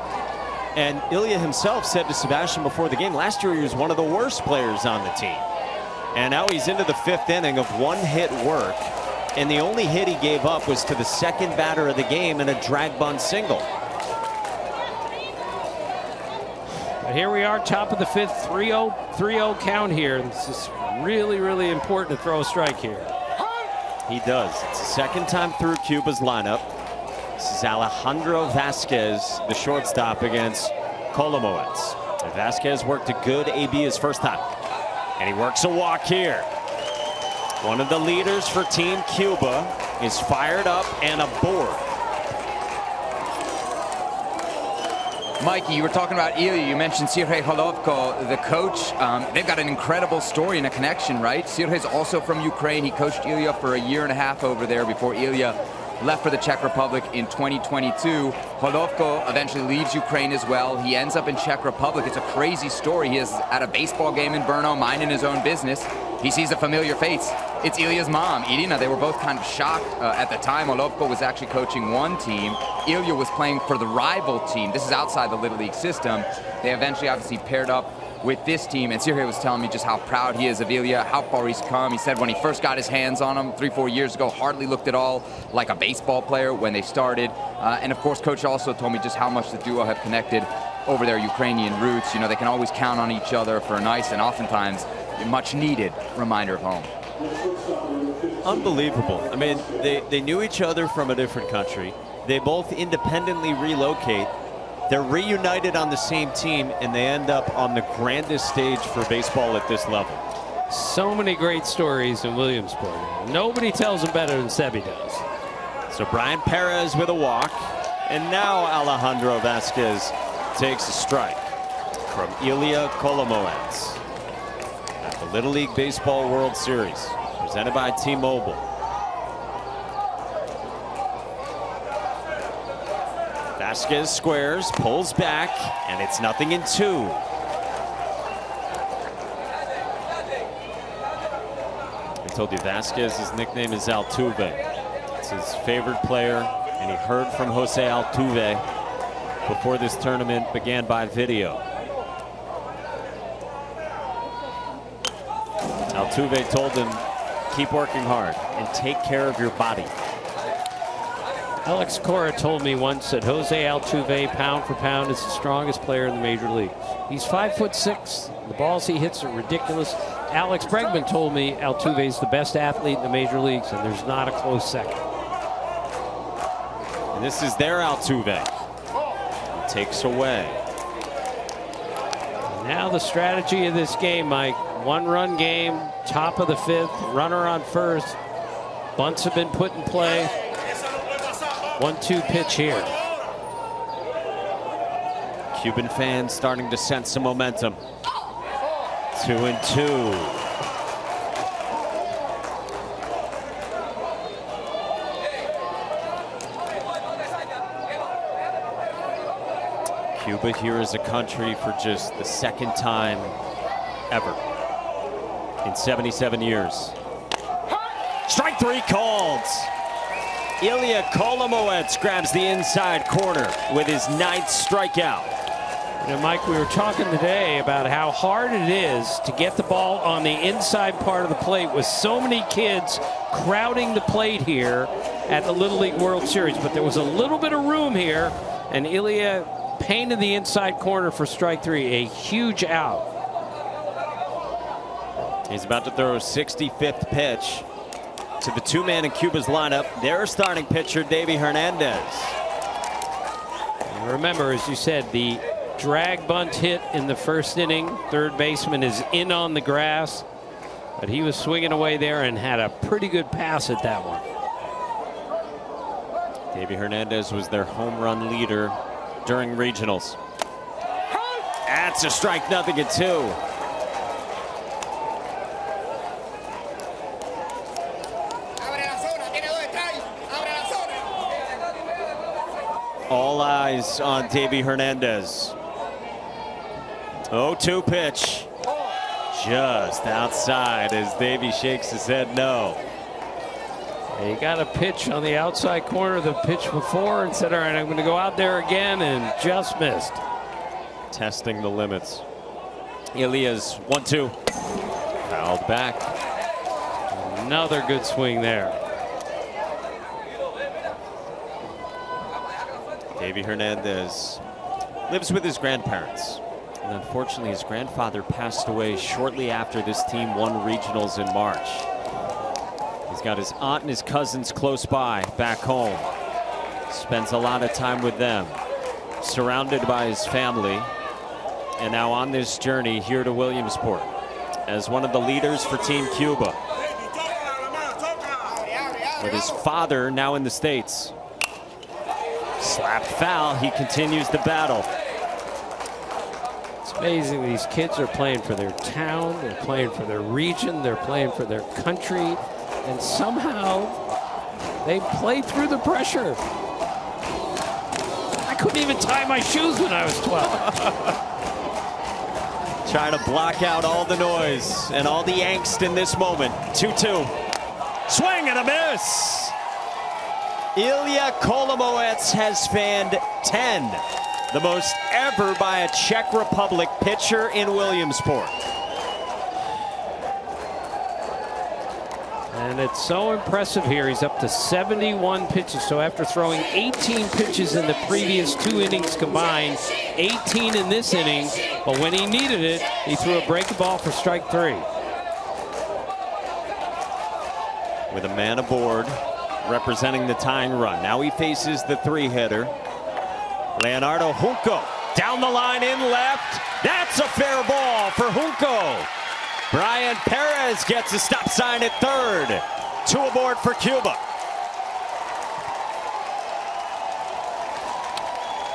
And Ilya himself said to Sebastian before the game, last year he was one of the worst players on the team. And now he's into the 5th inning of 1-hit work. And the only hit he gave up was to the second batter of the game in a drag bunt single. But here we are, top of the 5th, 3-0 count here. This is really, really important to throw a strike here. He does. It's the second time through Cuba's lineup. This is Alejandro Vasquez, the shortstop against Kolomoetz. And Vasquez worked a good AB his first time. And he works a walk here. One of the leaders for Team Cuba is fired up and aboard. Mikey, you were talking about Ilya. You mentioned Sergei Holovko, the coach. They've got an incredible story and a connection, right? Sergei's also from Ukraine. He coached Ilya for a year and a half over there before Ilya left for the Czech Republic in 2022. Holovko eventually leaves Ukraine as well. He ends up in Czech Republic. It's a crazy story. He is at a baseball game in Brno, minding his own business. He sees a familiar face. It's Ilya's mom, Irina. They were both kind of shocked at the time. Holovko was actually coaching one team. Ilya was playing for the rival team. This is outside the Little League system. They eventually obviously paired up with this team, and Sergei was telling me just how proud he is of Ilya, how far he's come. He said when he first got his hands on him 3-4 years ago, hardly looked at all like a baseball player when they started. And of course, Coach also told me just how much the duo have connected over their Ukrainian roots. You know, they can always count on each other for a nice and oftentimes much needed reminder of home. Unbelievable. I mean, they knew each other from a different country. They both independently relocate. They're reunited on the same team, and they end up on the grandest stage for baseball at this level. So many great stories in Williamsport. Nobody tells them better than Sebi does. So Brian Perez with a walk, and now Alejandro Vasquez takes a strike from Ilya Kolomoets at the Little League Baseball World Series, presented by T-Mobile. Vasquez squares, pulls back, and it's 0-2. I told you Vasquez's nickname is Altuve. It's his favorite player, and he heard from Jose Altuve before this tournament began by video. Altuve told him, keep working hard and take care of your body. Alex Cora told me once that Jose Altuve, pound for pound, is the strongest player in the major leagues. He's 5'6". The balls he hits are ridiculous. Alex Bregman told me Altuve is the best athlete in the major leagues, and there's not a close second. And this is their Altuve. He takes away. Now the strategy of this game, Mike. One-run game, top of the 5th, runner on first. Bunts have been put in play. 1-2 pitch here. Cuban fans starting to sense some momentum. 2-2. Cuba here as a country for just the second time ever in 77 years. Strike 3 called. Ilya Kolomoets grabs the inside corner with his 9th strikeout. You know, Mike, we were talking today about how hard it is to get the ball on the inside part of the plate with so many kids crowding the plate here at the Little League World Series. But there was a little bit of room here, and Ilya painted the inside corner for strike 3, a huge out. He's about to throw a 65th pitch to the 2-man in Cuba's lineup. Their starting pitcher, Davey Hernandez. And remember, as you said, the drag bunt hit in the first inning. Third baseman is in on the grass, but he was swinging away there and had a pretty good pass at that one. Davey Hernandez was their home run leader during regionals. That's a strike, 0-2. All eyes on Davey Hernandez. 0-2 pitch. Just outside as Davey shakes his head no. He got a pitch on the outside corner of the pitch before and said, all right, I'm going to go out there again, and just missed. Testing the limits. Ilya's 1-2. Fouled back. Another good swing there. Davey Hernandez lives with his grandparents, and unfortunately his grandfather passed away shortly after this team won regionals in March. He's got his aunt and his cousins close by back home. Spends a lot of time with them, surrounded by his family, and now on this journey here to Williamsport as one of the leaders for Team Cuba. With his father now in the States. Slapped foul, he continues the battle. Amazing. These kids are playing for their town, they're playing for their region, they're playing for their country, and somehow they play through the pressure. I couldn't even tie my shoes when I was 12. Trying to block out all the noise and all the angst in this moment. 2-2. Swing and a miss. Ilya Kolomoets has fanned 10. The most ever by a Czech Republic pitcher in Williamsport. And it's so impressive here. He's up to 71 pitches. So after throwing 18 pitches in the previous 2 innings combined, 18 in this inning. But when he needed it, he threw a breaking ball for strike 3. With a man aboard, representing the tying run. Now he faces the 3-hitter. Leonardo Junco down the line in left. That's a fair ball for Junco. Brian Perez gets a stop sign at third. 2 aboard for Cuba.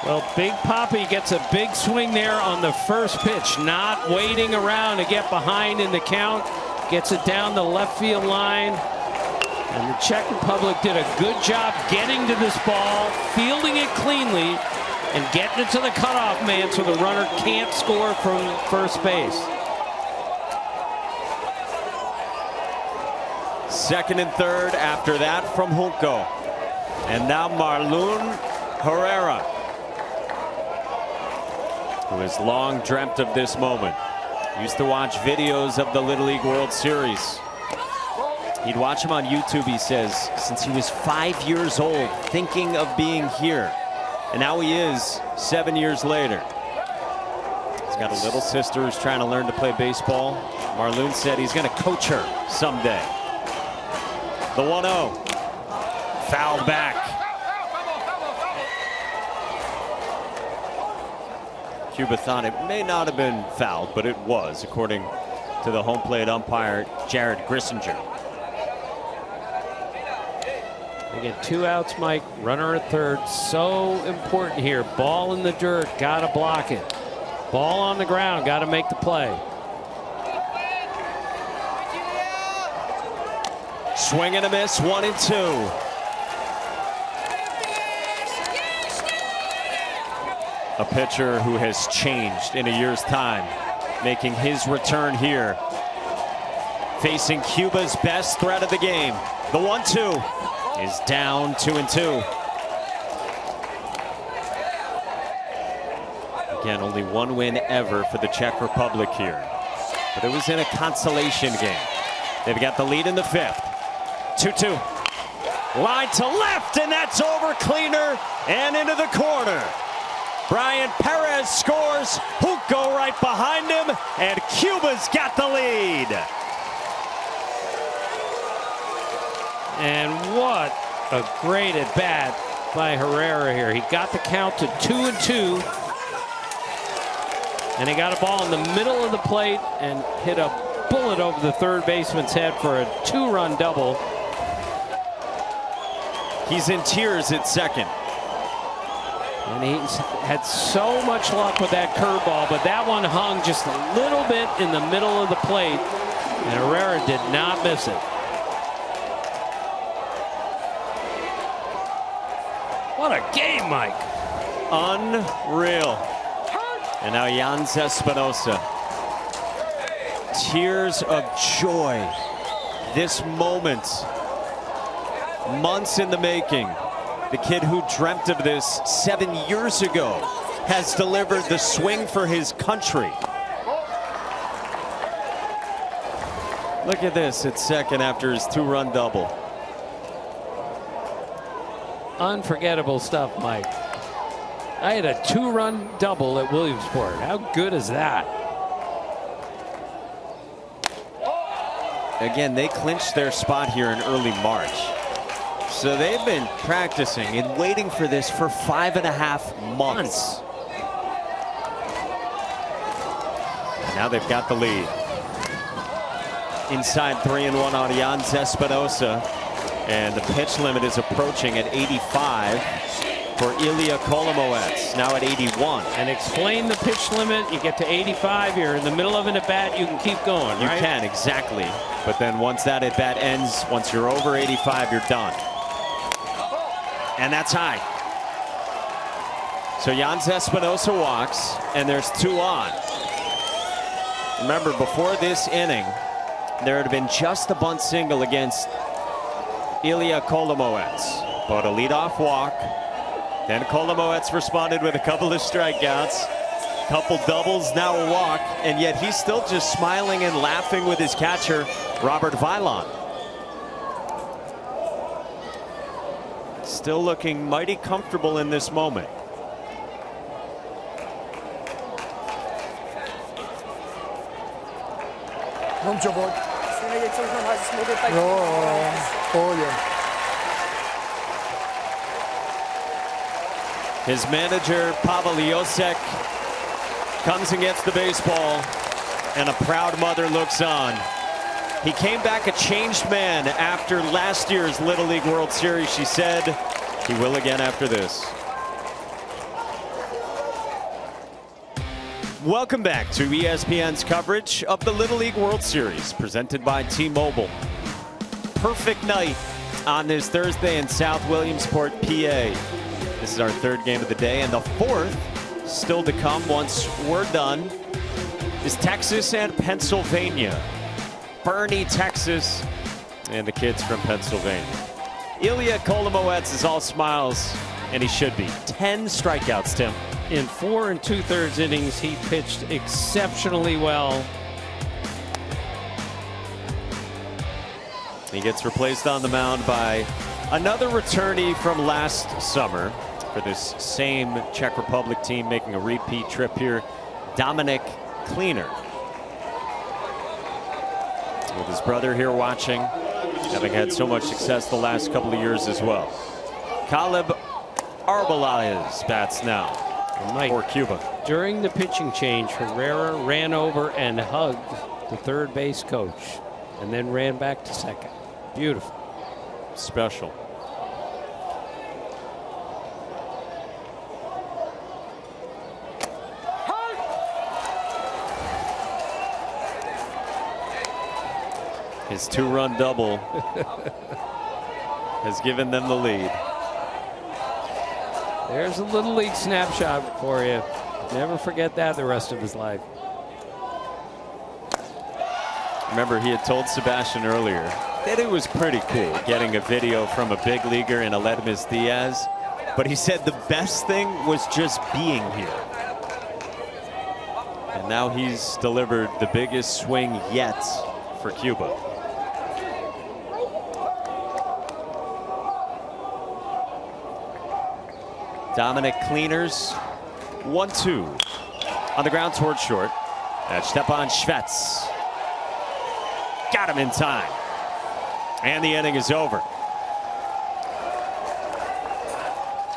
Well, Big Papi gets a big swing there on the first pitch, not waiting around to get behind in the count. Gets it down the left field line. And the Czech Republic did a good job getting to this ball, fielding it cleanly, and getting it to the cutoff man so the runner can't score from first base. Second and third after that from Junco. And now Marlon Herrera, who has long dreamt of this moment. Used to watch videos of the Little League World Series. He'd watch him on YouTube, he says, since he was 5 years old, thinking of being here. And now he is 7 years later. He's got a little sister who's trying to learn to play baseball. Marlon said he's going to coach her someday. The 1-0. Fouled back. Cuba thought it may not have been fouled, but it was, according to the home plate umpire, Jared Grissinger. Again, 2 outs, Mike. Runner at third. So important here. Ball in the dirt. Got to block it. Ball on the ground. Got to make the play. Swing and a miss. 1-2. A pitcher who has changed in a year's time, making his return here. Facing Cuba's best threat of the game. The 1-2 is down 2-2. Again, only 1 win ever for the Czech Republic here. But it was in a consolation game. They've got the lead in the 5th. 2-2. Line to left, and that's over cleaner and into the corner. Brian Perez scores. Junco right behind him, and Cuba's got the lead. And what a great at bat by Herrera here. He got the count to 2-2. And he got a ball in the middle of the plate and hit a bullet over the third baseman's head for a 2-run double. He's in tears at second. And he's had so much luck with that curveball, but that one hung just a little bit in the middle of the plate, and Herrera did not miss it. What a game, Mike. Unreal. And now Jans Espinosa. Tears of joy. This moment, months in the making. The kid who dreamt of this 7 years ago has delivered the swing for his country. Look at this at second after his 2-run double. Unforgettable stuff, Mike. I had a 2-run double at Williamsport. How good is that? Again, they clinched their spot here in early March. So they've been practicing and waiting for this for 5.5 months. And now they've got the lead. Inside 3-1 on Jans Espinosa. And the pitch limit is approaching at 85. for Ilya Kolomoets, now at 81. And explain the pitch limit. You get to 85, you're in the middle of an at-bat, you can keep going, You right? can, exactly. But then once that at-bat ends, once you're over 85, you're done. And that's high. So Jans Espinosa walks, and there's 2 on. Remember, before this inning, there had been just a bunt single against Ilya Kolomoets. But a leadoff walk. Then Kolomoets responded with a couple of strikeouts, couple doubles, now a walk, and yet he's still just smiling and laughing with his catcher, Robert Vylon. Still looking mighty comfortable in this moment. Mucho gol. Oye. His manager, Pavel Josek, comes and gets the baseball, and a proud mother looks on. He came back a changed man after last year's Little League World Series. She said he will again after this. Welcome back to ESPN's coverage of the Little League World Series, presented by T-Mobile. Perfect night on this Thursday in South Williamsport, PA. This is our 3rd game of the day, and the 4th still to come once we're done is Texas and Pennsylvania. Bernie, Texas, and the kids from Pennsylvania. Ilya Kolomoets is all smiles, and he should be. 10 strikeouts, Tim. In 4 2/3 innings, he pitched exceptionally well. He gets replaced on the mound by another returnee from last summer for this same Czech Republic team, making a repeat trip here, Dominic Cleaner. With his brother here watching, having had so much success the last couple of years as well. Caleb Arbeláez bats now for Cuba. During the pitching change, Herrera ran over and hugged the third base coach and then ran back to second. Beautiful. Special. His 2-run double has given them the lead. There's a Little League snapshot for you. Never forget that the rest of his life. Remember, he had told Sebastian earlier that it was pretty cool getting a video from a big leaguer in Aledmus Diaz. But he said the best thing was just being here. And now he's delivered the biggest swing yet for Cuba. Dominic Cleaners, 1-2 on the ground towards short. That's Stepan Schvetz. Got him in time. And the inning is over.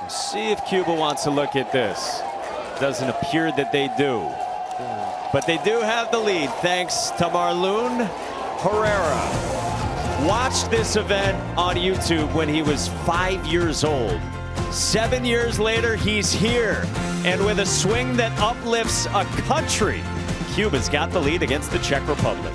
Let's see if Cuba wants to look at this. Doesn't appear that they do. But they do have the lead thanks to Marlon Herrera. Watched this event on YouTube when he was 5 years old. 7 years later, he's here. And with a swing that uplifts a country, Cuba's got the lead against the Czech Republic.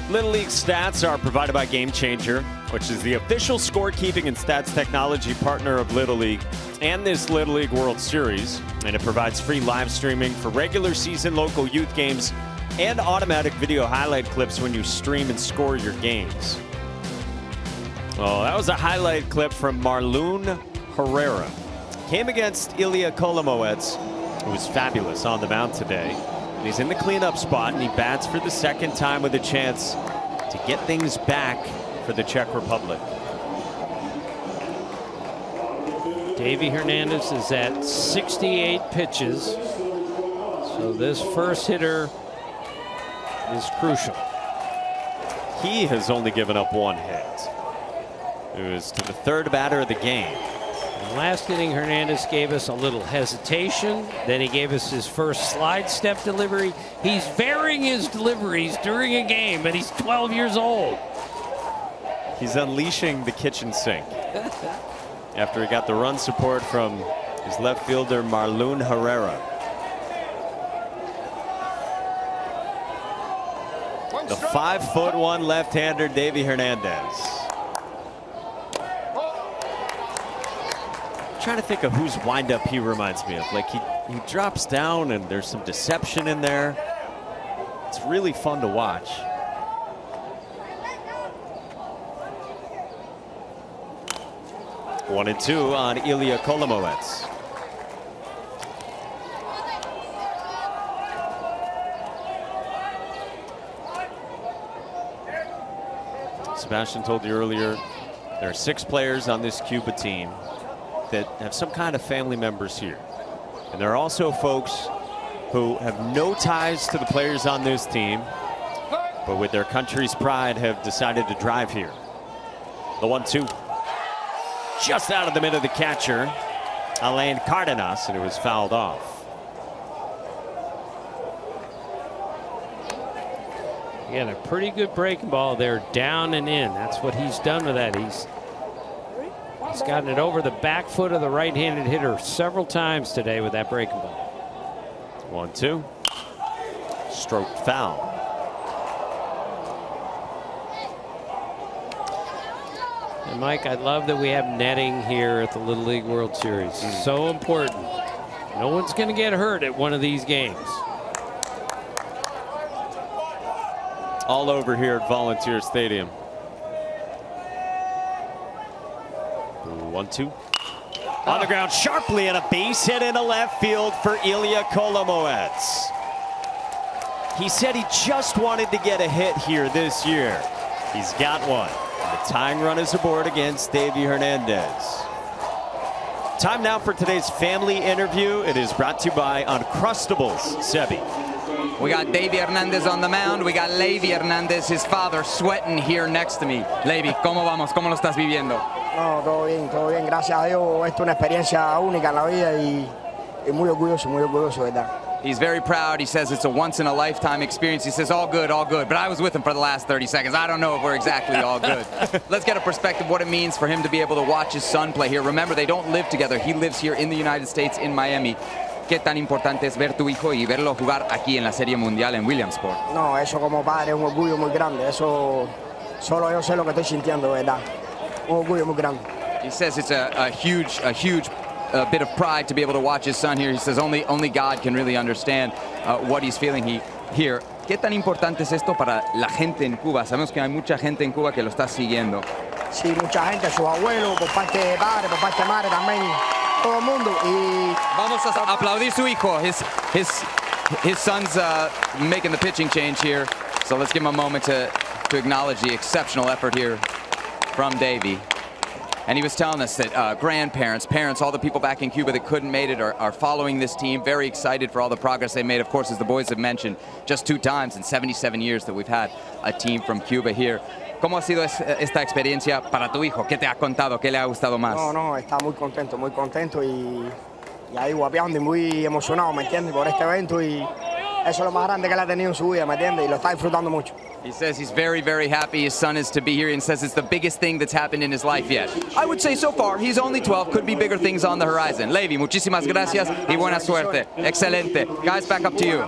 Little League stats are provided by Game Changer, which is the official scorekeeping and stats technology partner of Little League and this Little League World Series. And it provides free live streaming for regular season local youth games and automatic video highlight clips when you stream and score your games. Oh, that was a highlight clip from Marlon Herrera. Came against Ilya Kolomoets, who was fabulous on the mound today. And he's in the cleanup spot, and he bats for the second time with a chance to get things back for the Czech Republic. Davey Hernandez is at 68 pitches. So this first hitter is crucial. He has only given up 1 hit. It was to the third batter of the game. In last inning, Hernandez gave us a little hesitation. Then he gave us his first slide step delivery. He's varying his deliveries during a game, and he's 12 years old. He's unleashing the kitchen sink after he got the run support from his left fielder Marlon Herrera. The 5'1" left-hander Davy Hernandez. I'm trying to think of whose windup he reminds me of. Like he drops down and there's some deception in there. It's really fun to watch. One and two on Ilya Kolomoets. Sebastian told you earlier, there are 6 players on this Cuba team that have some kind of family members here. And there are also folks who have no ties to the players on this team, but with their country's pride have decided to drive here. The 1-2. Just out of the middle of the catcher, Alain Cardenas, and it was fouled off. He had a pretty good breaking ball there, down and in. That's what he's done with that. He's gotten it over the back foot of the right-handed hitter several times today with that breaking ball. 1-2. Stroked foul. And Mike, I love that we have netting here at the Little League World Series. So important. No one's going to get hurt at one of these games. All over here at Volunteer Stadium. 1-2. On the ground sharply, and a base hit into left field for Ilya Kolomoets. He said he just wanted to get a hit here this year. He's got one. The tying run is aboard against Davy Hernandez. Time now for today's family interview. It is brought to you by Uncrustables. Sebi. We got Davy Hernandez on the mound. We got Levy Hernandez, his father, sweating here next to me. Levy, ¿cómo vamos? ¿Cómo lo estás viviendo? No, todo bien, gracias a Dios. Esto es una experiencia única en la vida y muy orgulloso, ¿verdad? He's very proud. He says it's a once-in-a-lifetime experience. He says all good, but I was with him for the last 30 seconds. I don't know if we're exactly all good. Let's get a perspective what it means for him to be able to watch his son play here. Remember, they don't live together. He lives here in the United States, in Miami. ¿Qué tan importante es ver tu hijo y verlo jugar aquí en la Serie Mundial en Williamsport? No, eso como padre es un orgullo muy grande. Eso solo yo sé lo que estoy sintiendo, ¿verdad? Un orgullo muy grande. He says it's a huge bit of pride to be able to watch his son here. He says only God can really understand what he's feeling here. ¿Qué tan importante es esto para la gente en Cuba? Sabemos que hay mucha gente en Cuba que lo está siguiendo. Sí, mucha gente, sus abuelos, por parte de padre, por parte de madre también. Todo el mundo. Y vamos a aplaudir su hijo. His son's making the pitching change here. So let's give him a moment to acknowledge the exceptional effort here from Davy. And he was telling us that grandparents, parents, all the people back in Cuba that couldn't make it are following this team, very excited for all the progress they made. Of course, as the boys have mentioned, just 2 times in 77 years that we've had a team from Cuba here. ¿Cómo ha sido esta experiencia para tu hijo? ¿Qué te ha contado? ¿Qué le ha gustado más? No, está muy contento y ahí guapeando y muy emocionado, ¿me entiendes? Por este evento y eso es lo más grande que él ha tenido en su vida, ¿me entiendes? Y lo está disfrutando mucho. He says he's very, very happy his son is to be here and says it's the biggest thing that's happened in his life yet. I would say so far, he's only 12, could be bigger things on the horizon. Levy, muchísimas gracias y buena suerte. Excelente. Guys, back up to you.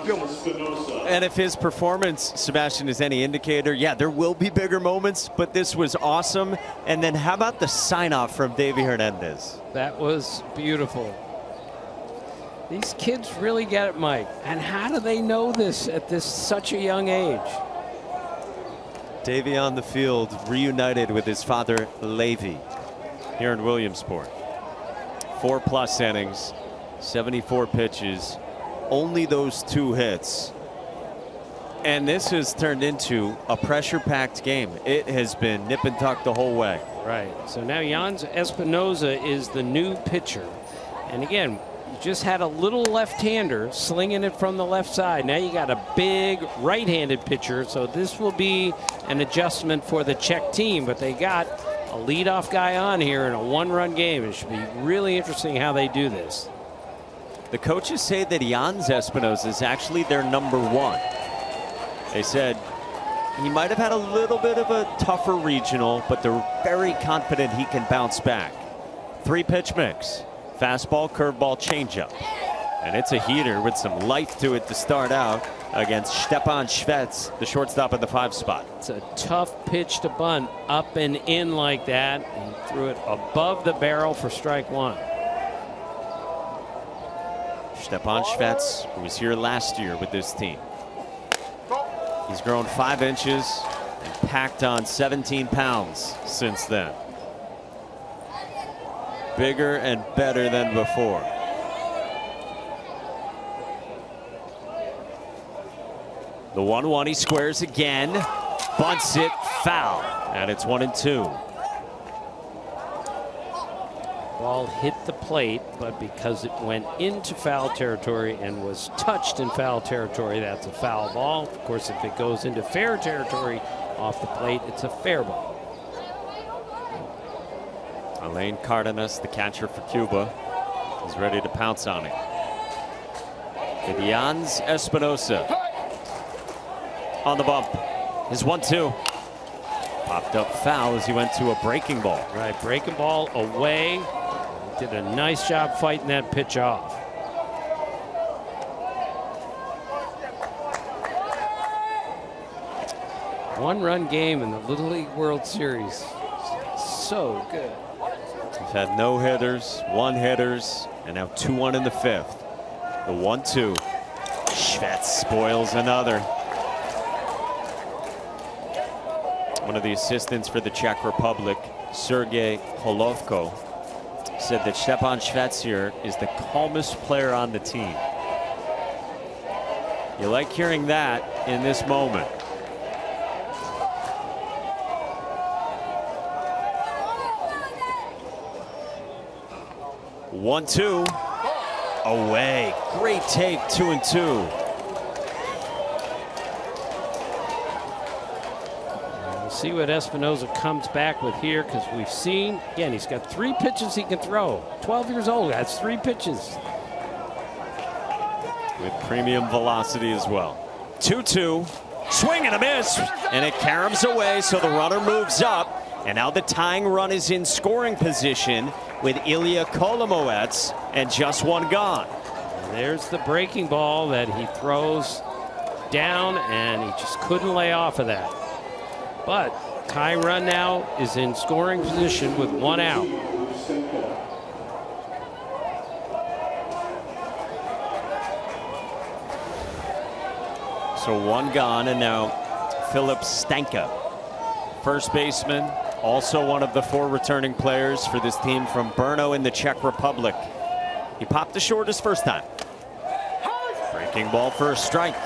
And if his performance, Sebastian, is any indicator, yeah, there will be bigger moments, but this was awesome. And then how about the sign-off from Davy Hernandez? That was beautiful. These kids really get it, Mike. And how do they know this at such a young age? Davy on the field, reunited with his father, Levy, here in Williamsport. 4+ innings, 74 pitches, only those 2 hits. And this has turned into a pressure-packed game. It has been nip and tuck the whole way. Right. So now Jans Espinoza is the new pitcher. And again, you just had a little left-hander slinging it from the left side. Now you got a big right-handed pitcher. So this will be an adjustment for the Czech team. But they got a leadoff guy on here in a 1-run game. It should be really interesting how they do this. The coaches say that Jans Espinoza is actually their #1. They said He might have had a little bit of a tougher regional, but they're very confident he can bounce back. 3-pitch mix. Fastball, curveball, changeup. And it's a heater with some life to it to start out against Stepan Švec, the shortstop at the 5 spot. It's a tough pitch to bunt up and in like that. He threw it above the barrel for strike 1. Stepan Švec, who was here last year with this team. He's grown 5 inches and packed on 17 pounds since then. Bigger and better than before. The 1-1, he squares again, bunts it, foul, and it's 1-2. Ball hit the plate, but because it went into foul territory and was touched in foul territory, that's a foul ball. Of course, if it goes into fair territory off the plate, it's a fair ball. Alain Cardenas, the catcher for Cuba, is ready to pounce on it. With Jans Espinosa on the bump. His 1-2. Popped up foul as he went to a breaking ball. Right, breaking ball away. Did a nice job fighting that pitch off. One-run game in the Little League World Series. So good. We've had no hitters, 1-hitters, and now 2-1 in the 5th. The 1-2. Švec spoils another. One of the assistants for the Czech Republic, Sergei Holovko, said that Stepan Švec here is the calmest player on the team. You like hearing that in this moment. One-two. Away. Great take, 2-2. See what Espinosa comes back with here, because we've seen, again, he's got 3 pitches he can throw. 12 years old, has 3 pitches. With premium velocity as well. 2-2, swing and a miss, and it caroms away, so the runner moves up, and now the tying run is in scoring position with Ilya Kolomoets, and just 1 gone. And there's the breaking ball that he throws down, and he just couldn't lay off of that. But tie run now is in scoring position with 1 out. So 1 gone, and now Filip Stanka, first baseman, also one of the 4 returning players for this team from Brno in the Czech Republic. He popped the short his first time. Breaking ball for a strike.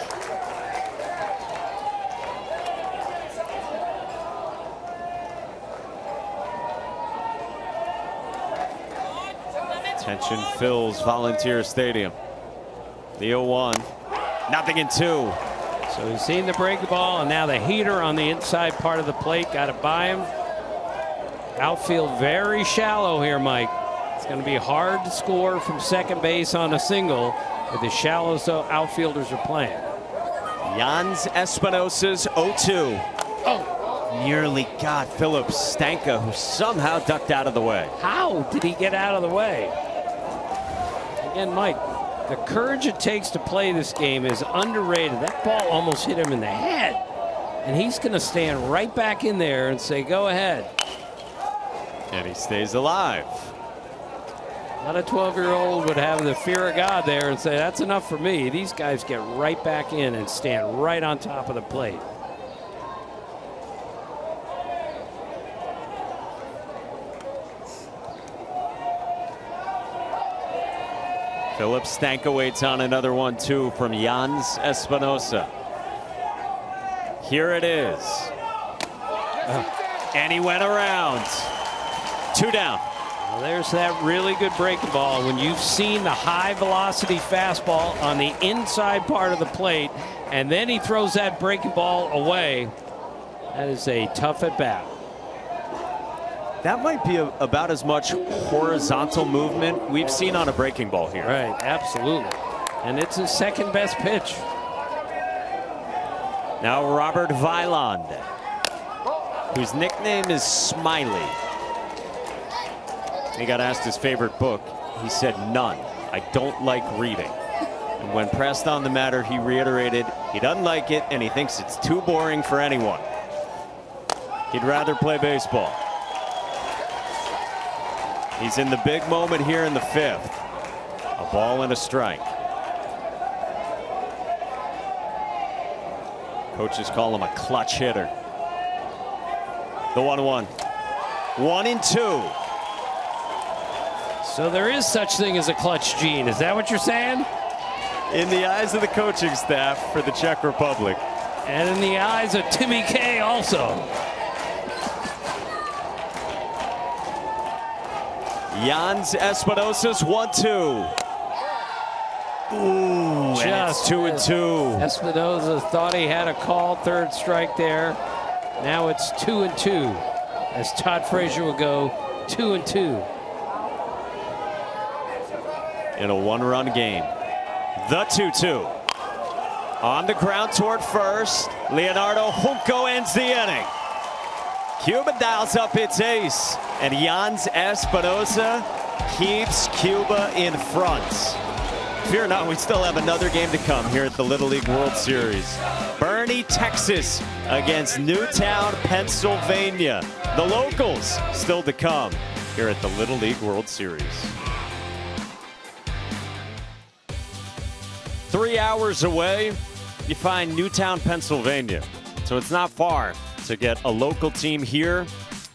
Tension fills Volunteer Stadium. The 0-1, nothing in 2. So he's seen the breaking ball, and now the heater on the inside part of the plate. Got it by him. Outfield very shallow here, Mike. It's going to be hard to score from second base on a single with as shallow as outfielders are playing. Jans Espinosa's 0-2. Nearly got Filip Stanka, who somehow ducked out of the way. How did he get out of the way? Again, Mike, the courage it takes to play this game is underrated. That ball almost hit him in the head. And he's going to stand right back in there and say, go ahead. And he stays alive. Not a 12-year-old would have the fear of God there and say, that's enough for me. These guys get right back in and stand right on top of the plate. Filip Stanka waits on another 1-2 from Jans Espinosa. Here it is. And he went around. 2 down. Well, there's that really good breaking ball. When you've seen the high velocity fastball on the inside part of the plate, and then he throws that breaking ball away, that is a tough at bat. That might be about as much horizontal movement we've seen on a breaking ball here. Right, absolutely. And it's his second best pitch. Now Robert Weiland, whose nickname is Smiley. He got asked his favorite book. He said none. I don't like reading. And when pressed on the matter, he reiterated he doesn't like it and he thinks it's too boring for anyone. He'd rather play baseball. He's in the big moment here in the 5th. A ball and a strike. Coaches call him a clutch hitter. The 1-1. 1-2. So there is such thing as a clutch gene. Is that what you're saying? In the eyes of the coaching staff for the Czech Republic. And in the eyes of Timmy K also. Jans Espinosa's 1-2. Ooh, just 2-2. Espinosa thought he had a called third strike there. Now it's 2-2. As Todd Frazier will go 2-2. In a 1-run game. The 2-2. On the ground toward first. Leonardo Junco ends the inning. Cuba dials up its ace. And Jans Espinosa keeps Cuba in front. Fear not, we still have another game to come here at the Little League World Series. Bernie, Texas against Newtown, Pennsylvania. The locals still to come here at the Little League World Series. 3 hours away, you find Newtown, Pennsylvania. So it's not far to get a local team here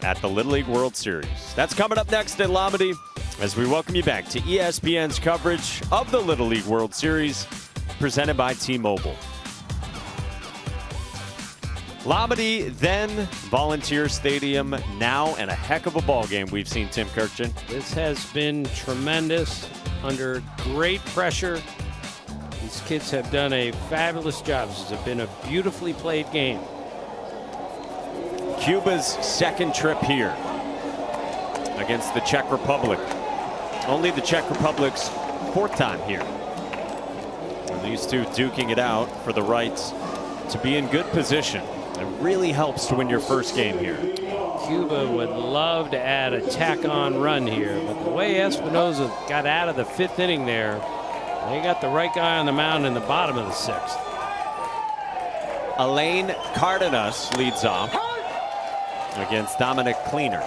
at the Little League World Series. That's coming up next in Lamedy as we welcome you back to ESPN's coverage of the Little League World Series presented by T-Mobile. Lamedy, then Volunteer Stadium, now, and a heck of a ball game we've seen, Tim Kirkchin. This has been tremendous under great pressure. These kids have done a fabulous job. This has been a beautifully played game. Cuba's second trip here against the Czech Republic. Only the Czech Republic's 4th time here. And these two duking it out for the rights to be in good position. It really helps to win your first game here. Cuba would love to add a tack-on run here, but the way Espinosa got out of the 5th inning there, they got the right guy on the mound in the bottom of the 6th. Alain Cardenas leads off against Dominic Cleaner.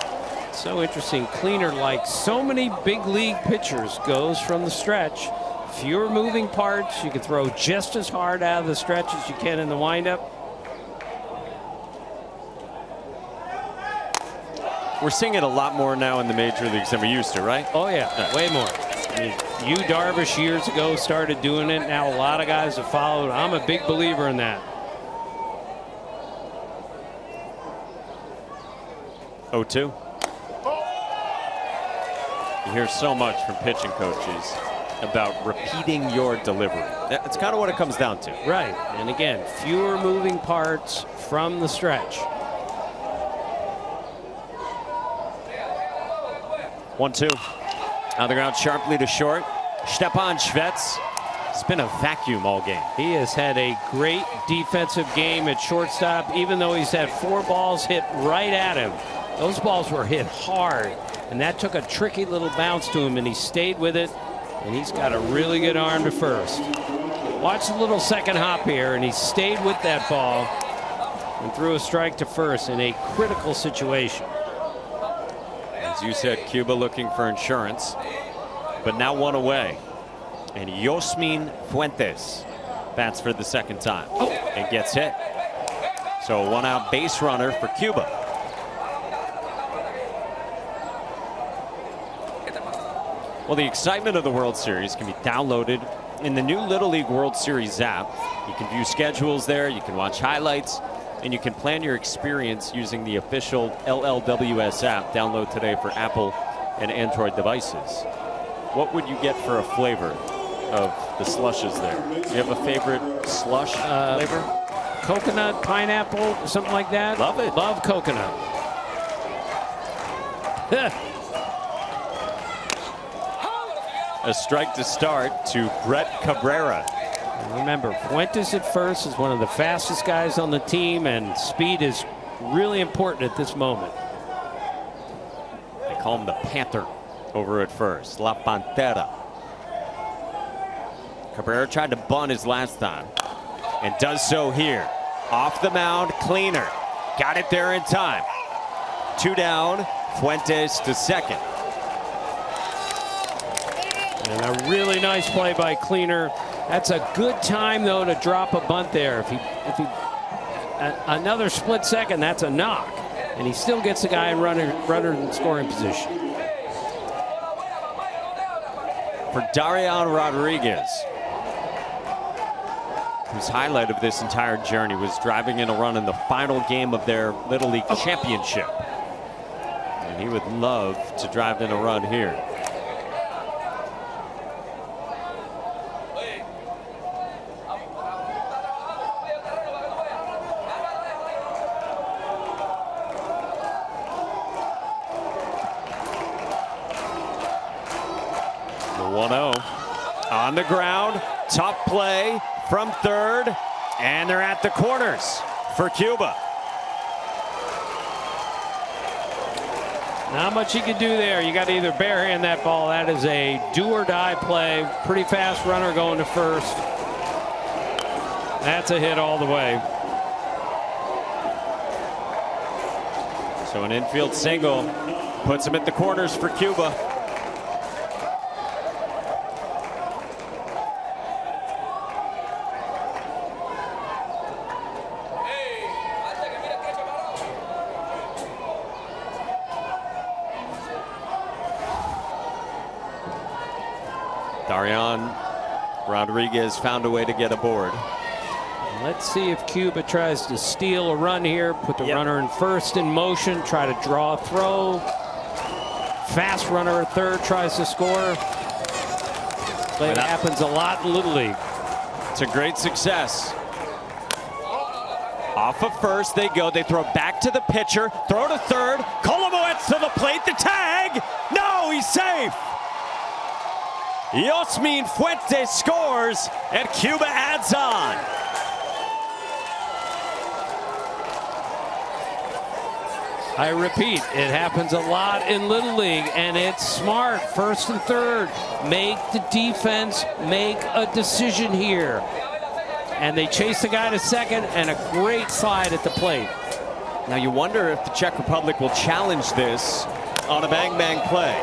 So interesting. Cleaner, like so many big league pitchers, goes from the stretch. Fewer moving parts. You can throw just as hard out of the stretch as you can in the windup. We're seeing it a lot more now in the major leagues than we used to, right? Oh, yeah, way more. I mean, Yu Darvish years ago started doing it. Now a lot of guys have followed. I'm a big believer in that. 0-2. You hear so much from pitching coaches about repeating your delivery. That's kind of what it comes down to. Right. And again, fewer moving parts from the stretch. 1-2. On the ground sharply to short. Stepan Schvetz has been a vacuum all game. He has had a great defensive game at shortstop, even though he's had 4 balls hit right at him. Those balls were hit hard, and that took a tricky little bounce to him, and he stayed with it, and he's got a really good arm to first. Watch the little second hop here, and he stayed with that ball and threw a strike to first in a critical situation. As you said, Cuba looking for insurance, but now 1 away. And Yosmin Fuentes bats for the 2nd time and gets hit. So a 1-out base runner for Cuba. Well, the excitement of the World Series can be downloaded in the new Little League World Series app. You can view schedules there, you can watch highlights, and you can plan your experience using the official LLWS app. Download today for Apple and Android devices. What would you get for a flavor of the slushes there? Do you have a favorite slush flavor? Coconut, pineapple, something like that. Love it. Love coconut. A strike to start to Brett Cabrera. And remember, Fuentes at first is one of the fastest guys on the team, and speed is really important at this moment. They call him the Panther over at first. La Pantera. Cabrera tried to bunt his last time and does so here. Off the mound, Cleaner. Got it there in time. 2 down, Fuentes to second. And a really nice play by Cleaner. That's a good time, though, to drop a bunt there. If he another split second, that's a knock. And he still gets the guy in runner in scoring position. For Darian Rodriguez, whose highlight of this entire journey was driving in a run in the final game of their Little League championship. And he would love to drive in a run here. The 1-0 on the ground, tough play from third, and they're at the corners for Cuba. Not much you can do there. You got to either barehand that ball. That is a do or die play. Pretty fast runner going to first. That's a hit all the way. So an infield single puts him at the corners for Cuba. Darian Rodriguez found a way to get aboard. Let's see if Cuba tries to steal a run here, put the runner in first in motion, try to draw a throw. Fast runner at third tries to score. Play that happens a lot in Little League. It's a great success. Off of first they go. They throw back to the pitcher. Throw to third. Colomoetz to the plate. The tag. No, he's safe. Yasmin Fuentes scores, and Cuba adds on. I repeat, it happens a lot in Little League, and it's smart. First and third, make the defense make a decision here. And they chase the guy to second, and a great slide at the plate. Now you wonder if the Czech Republic will challenge this on a bang-bang play.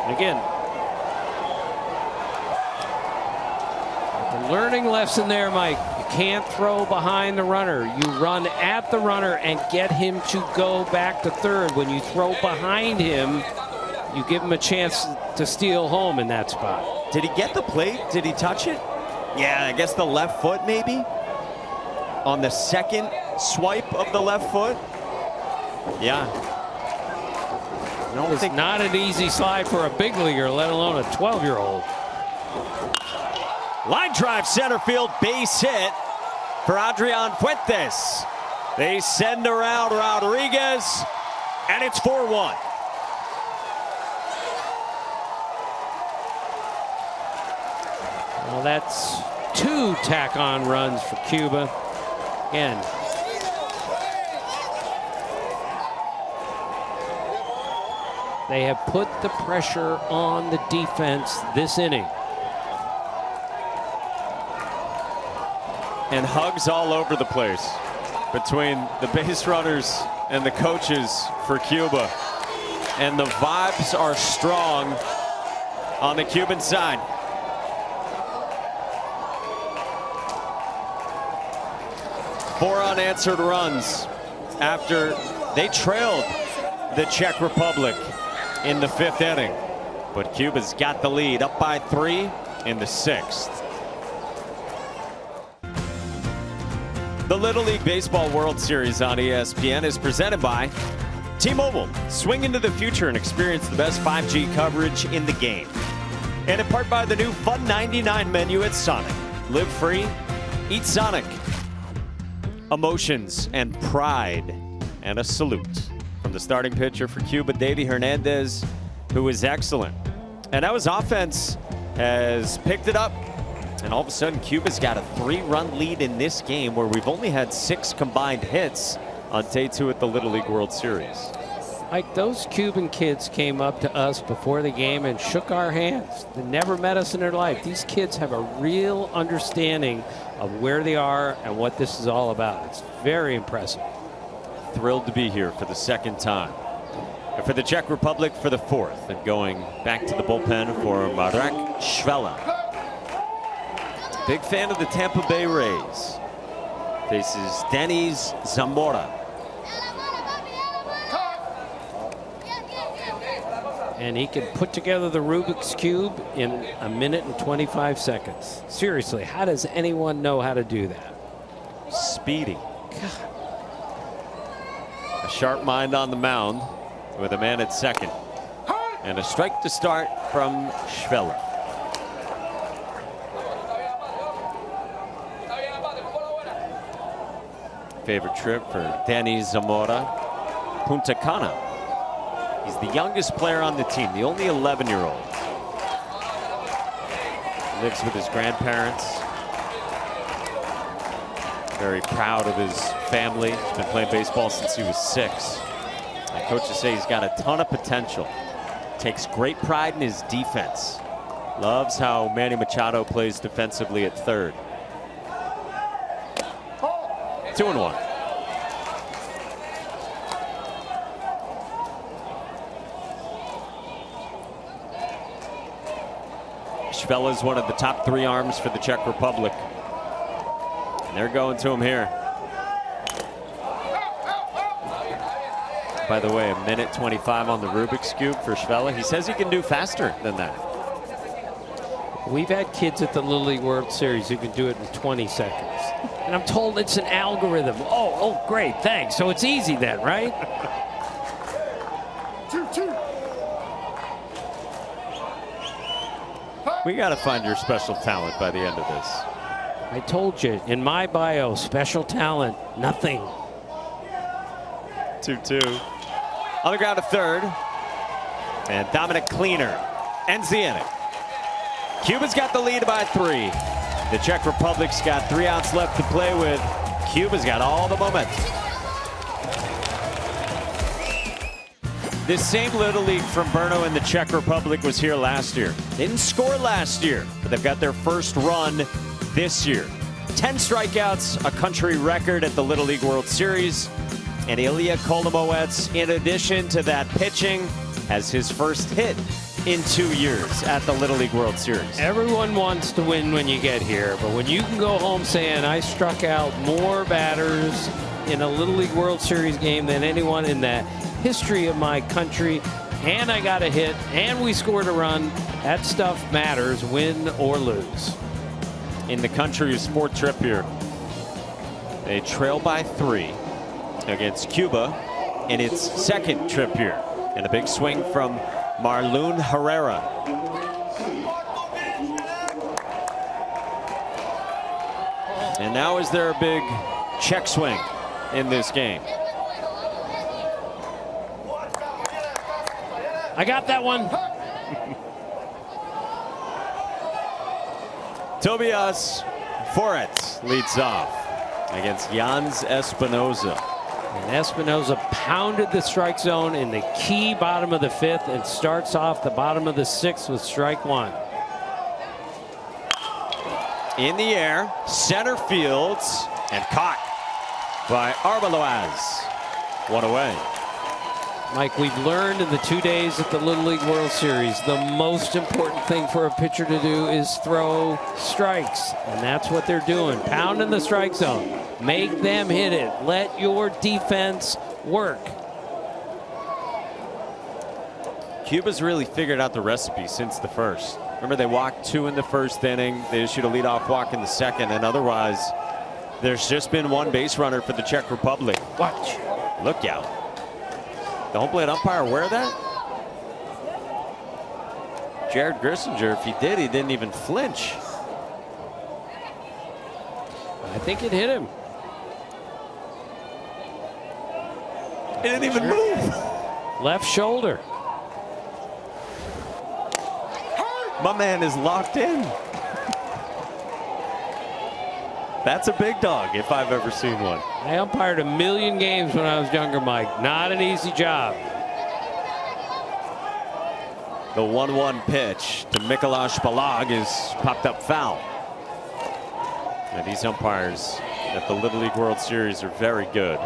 And again, the learning lesson there, Mike. You can't throw behind the runner. You run at the runner and get him to go back to third. When you throw behind him, you give him a chance to steal home in that spot. Did he get the plate? Did he touch it? Yeah, I guess the left foot maybe. On the second swipe of the left foot. Yeah. It's not an easy slide for a big leaguer, let alone a 12-year-old. Line drive center field, base hit for Adrian Fuentes. They send around Rodriguez, and it's 4-1. Well, that's 2 tack-on runs for Cuba. Again, they have put the pressure on the defense this inning. And hugs all over the place between the base runners and the coaches for Cuba. And the vibes are strong on the Cuban side. Four unanswered runs after they trailed the Czech Republic in the 5th inning. But Cuba's got the lead, up by 3 in the 6th. The Little League Baseball World Series on ESPN is presented by T-Mobile. Swing into the future and experience the best 5G coverage in the game. And in part by the new Fun 99 menu at Sonic. Live free, eat Sonic. Emotions and pride, and a salute from the starting pitcher for Cuba, Davy Hernandez, who is excellent. And now his offense has picked it up And all of a sudden, Cuba's got a 3-run lead in this game where we've only had 6 combined hits on day 2 at the Little League World Series. Like, those Cuban kids came up to us before the game and shook our hands. They never met us in their life. These kids have a real understanding of where they are and what this is all about. It's very impressive. Thrilled to be here for the 2nd time. And for the Czech Republic for the 4th. And going back to the bullpen for Marek Švela. Big fan of the Tampa Bay Rays. Faces Denis Zamora. And he can put together the Rubik's Cube in 1 minute and 25 seconds. Seriously, how does anyone know how to do that? Speedy. God. A sharp mind on the mound with a man at second. And a strike to start from Švela. Favorite trip for Denis Zamora, Punta Cana. He's the youngest player on the team, the only 11-year-old. Lives with his grandparents. Very proud of his family. He's been playing baseball since he was 6. And coaches say he's got a ton of potential. Takes great pride in his defense. Loves how Manny Machado plays defensively at third. 2-1. Švela is one of the top 3 arms for the Czech Republic. And they're going to him here. By the way, 1 minute 25 on the Rubik's Cube for Švela. He says he can do faster than that. We've had kids at the Little League World Series who can do it in 20 seconds. And I'm told it's an algorithm. Oh, great, thanks. So it's easy then, right? 2-2. We got to find your special talent by the end of this. I told you, in my bio, special talent, nothing. 2-2. On the ground to third. And Dominic Cleaner ends the inning. Cuba's got the lead by 3. The Czech Republic's got 3 outs left to play with. Cuba's got all the momentum. This same Little League from Brno in the Czech Republic was here last year. They didn't score last year, but they've got their first run this year. 10 strikeouts, a country record at the Little League World Series. And Ilya Kolomoets, in addition to that pitching, has his first hit in 2 years at the Little League World Series. Everyone wants to win when you get here, but when you can go home saying, I struck out more batters in a Little League World Series game than anyone in the history of my country, and I got a hit, and we scored a run, that stuff matters, win or lose. In the country's 4th trip here, they trail by 3 against Cuba in its 2nd trip here. And a big swing from Marlon Herrera. And now is there a big check swing in this game? I got that one. Tobias Forets leads off against Jans Espinoza. And Espinoza pounded the strike zone in the key bottom of the 5th and starts off the bottom of the 6th with strike 1. In the air, center fields, and caught by Arbeloas. 1 away. Mike, we've learned in the 2 days at the Little League World Series, the most important thing for a pitcher to do is throw strikes. And that's what they're doing, pounding the strike zone. Make them hit it. Let your defense work. Cuba's really figured out the recipe since the 1st. Remember, they walked 2 in the 1st inning. They issued a leadoff walk in the 2nd, and otherwise, there's just been 1 base runner for the Czech Republic. Watch. Look out. The home plate umpire aware of that? Jared Grissinger, if he did, he didn't even flinch. I think it hit him. It didn't even move. Left shoulder. My man is locked in. That's a big dog if I've ever seen one. I umpired 1 million games when I was younger, Mike. Not an easy job. The 1-1 pitch to Mikuláš Balag is popped up foul. And these umpires at the Little League World Series are very good.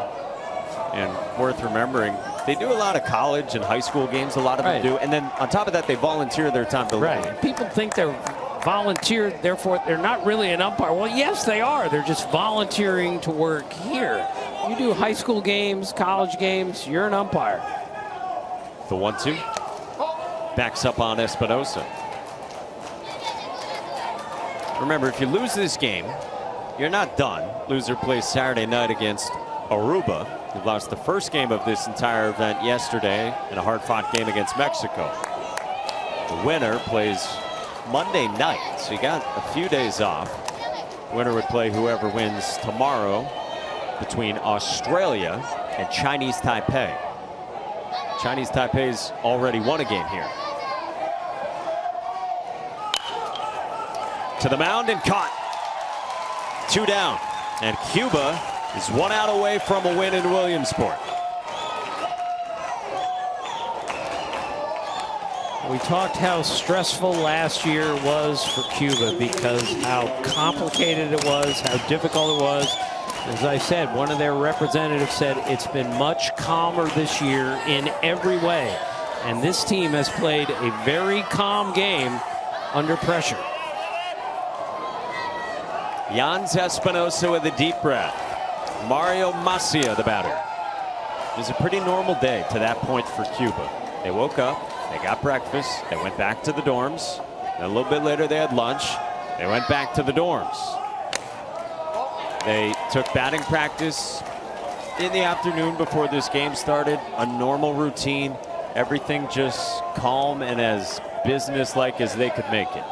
And worth remembering, they do a lot of college and high school games, a lot of them do. And then on top of that, they volunteer their time to learn. People think they're volunteer, therefore they're not really an umpire. Well, yes, they are. They're just volunteering to work here. You do high school games, college games, you're an umpire. The 1-2 backs up on Espinosa. Remember, if you lose this game, you're not done. Loser plays Saturday night against Aruba, who lost the first game of this entire event yesterday in a hard-fought game against Mexico. The winner plays Monday night, so you got a few days off. The winner would play whoever wins tomorrow between Australia and Chinese Taipei. Chinese Taipei's already won a game here. To the mound and caught. 2 down, and Cuba is 1 out away from a win in Williamsport. We talked how stressful last year was for Cuba because how complicated it was, how difficult it was. As I said, one of their representatives said it's been much calmer this year in every way. And this team has played a very calm game under pressure. Jans Espinosa with a deep breath. Mario Macia, the batter. It was a pretty normal day to that point for Cuba. They woke up, they got breakfast, they went back to the dorms. And a little bit later they had lunch. They went back to the dorms. They took batting practice in the afternoon before this game started. A normal routine. Everything just calm and as business-like as they could make it.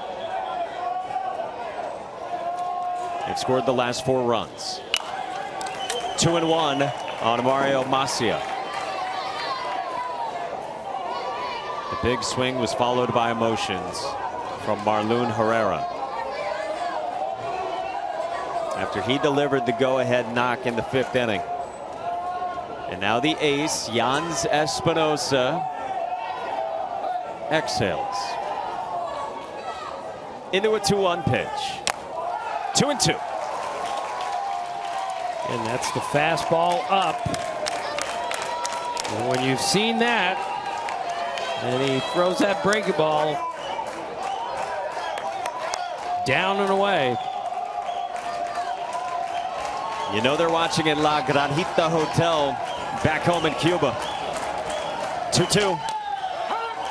They've scored the last 4 runs. 2-1 on Mario Macia. The big swing was followed by emotions from Marlon Herrera. After he delivered the go-ahead knock in the 5th inning. And now the ace, Jans Espinosa, exhales. Into a 2-1 pitch. 2-2. And that's the fastball up. And when you've seen that, and he throws that breaking ball down and away. You know they're watching at La Granjita Hotel back home in Cuba. 2-2.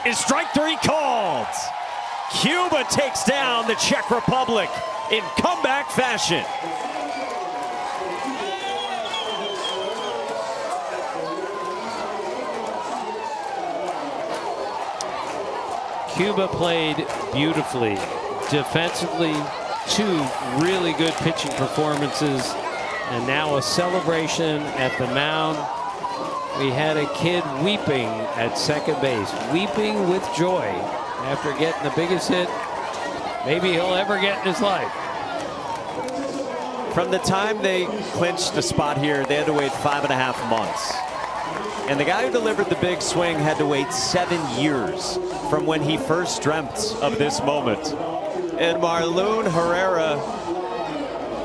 Is strike 3 called? Cuba takes down the Czech Republic in comeback fashion. Cuba played beautifully. Defensively, 2 really good pitching performances. And now a celebration at the mound. We had a kid weeping at second base, weeping with joy after getting the biggest hit maybe he'll ever get in his life. From the time they clinched a spot here, they had to wait 5.5 months. And the guy who delivered the big swing had to wait 7 years from when he first dreamt of this moment. And Marlon Herrera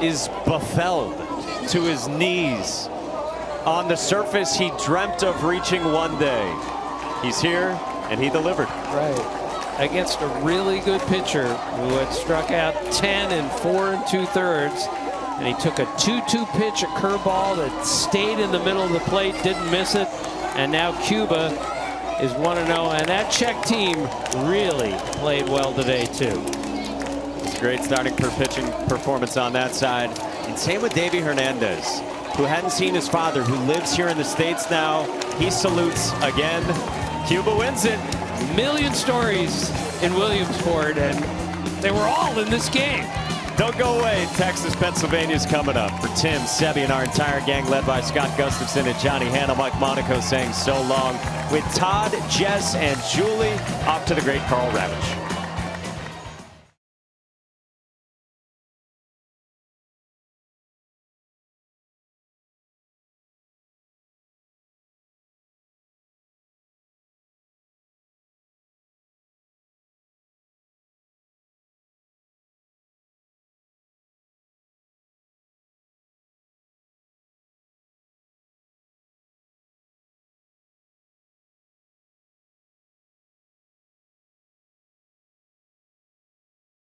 is befuddled to his knees on the surface he dreamt of reaching one day. He's here, and he delivered. Right. Against a really good pitcher who had struck out 10 in 4 2/3. And he took a 2-2 pitch, a curveball that stayed in the middle of the plate, didn't miss it. And now Cuba is 1-0. And that Czech team really played well today, too. It's a great starting per pitching performance on that side. And same with Davey Hernandez, who hadn't seen his father, who lives here in the States now. He salutes again. Cuba wins it. 1 million stories in Williamsport, and they were all in this game. Don't go away. Texas, Pennsylvania's coming up. For Tim, Sebi, and our entire gang led by Scott Gustafson and Johnny Hanna, Mike Monaco saying so long. With Todd, Jess, and Julie, off to the great Carl Ravitch.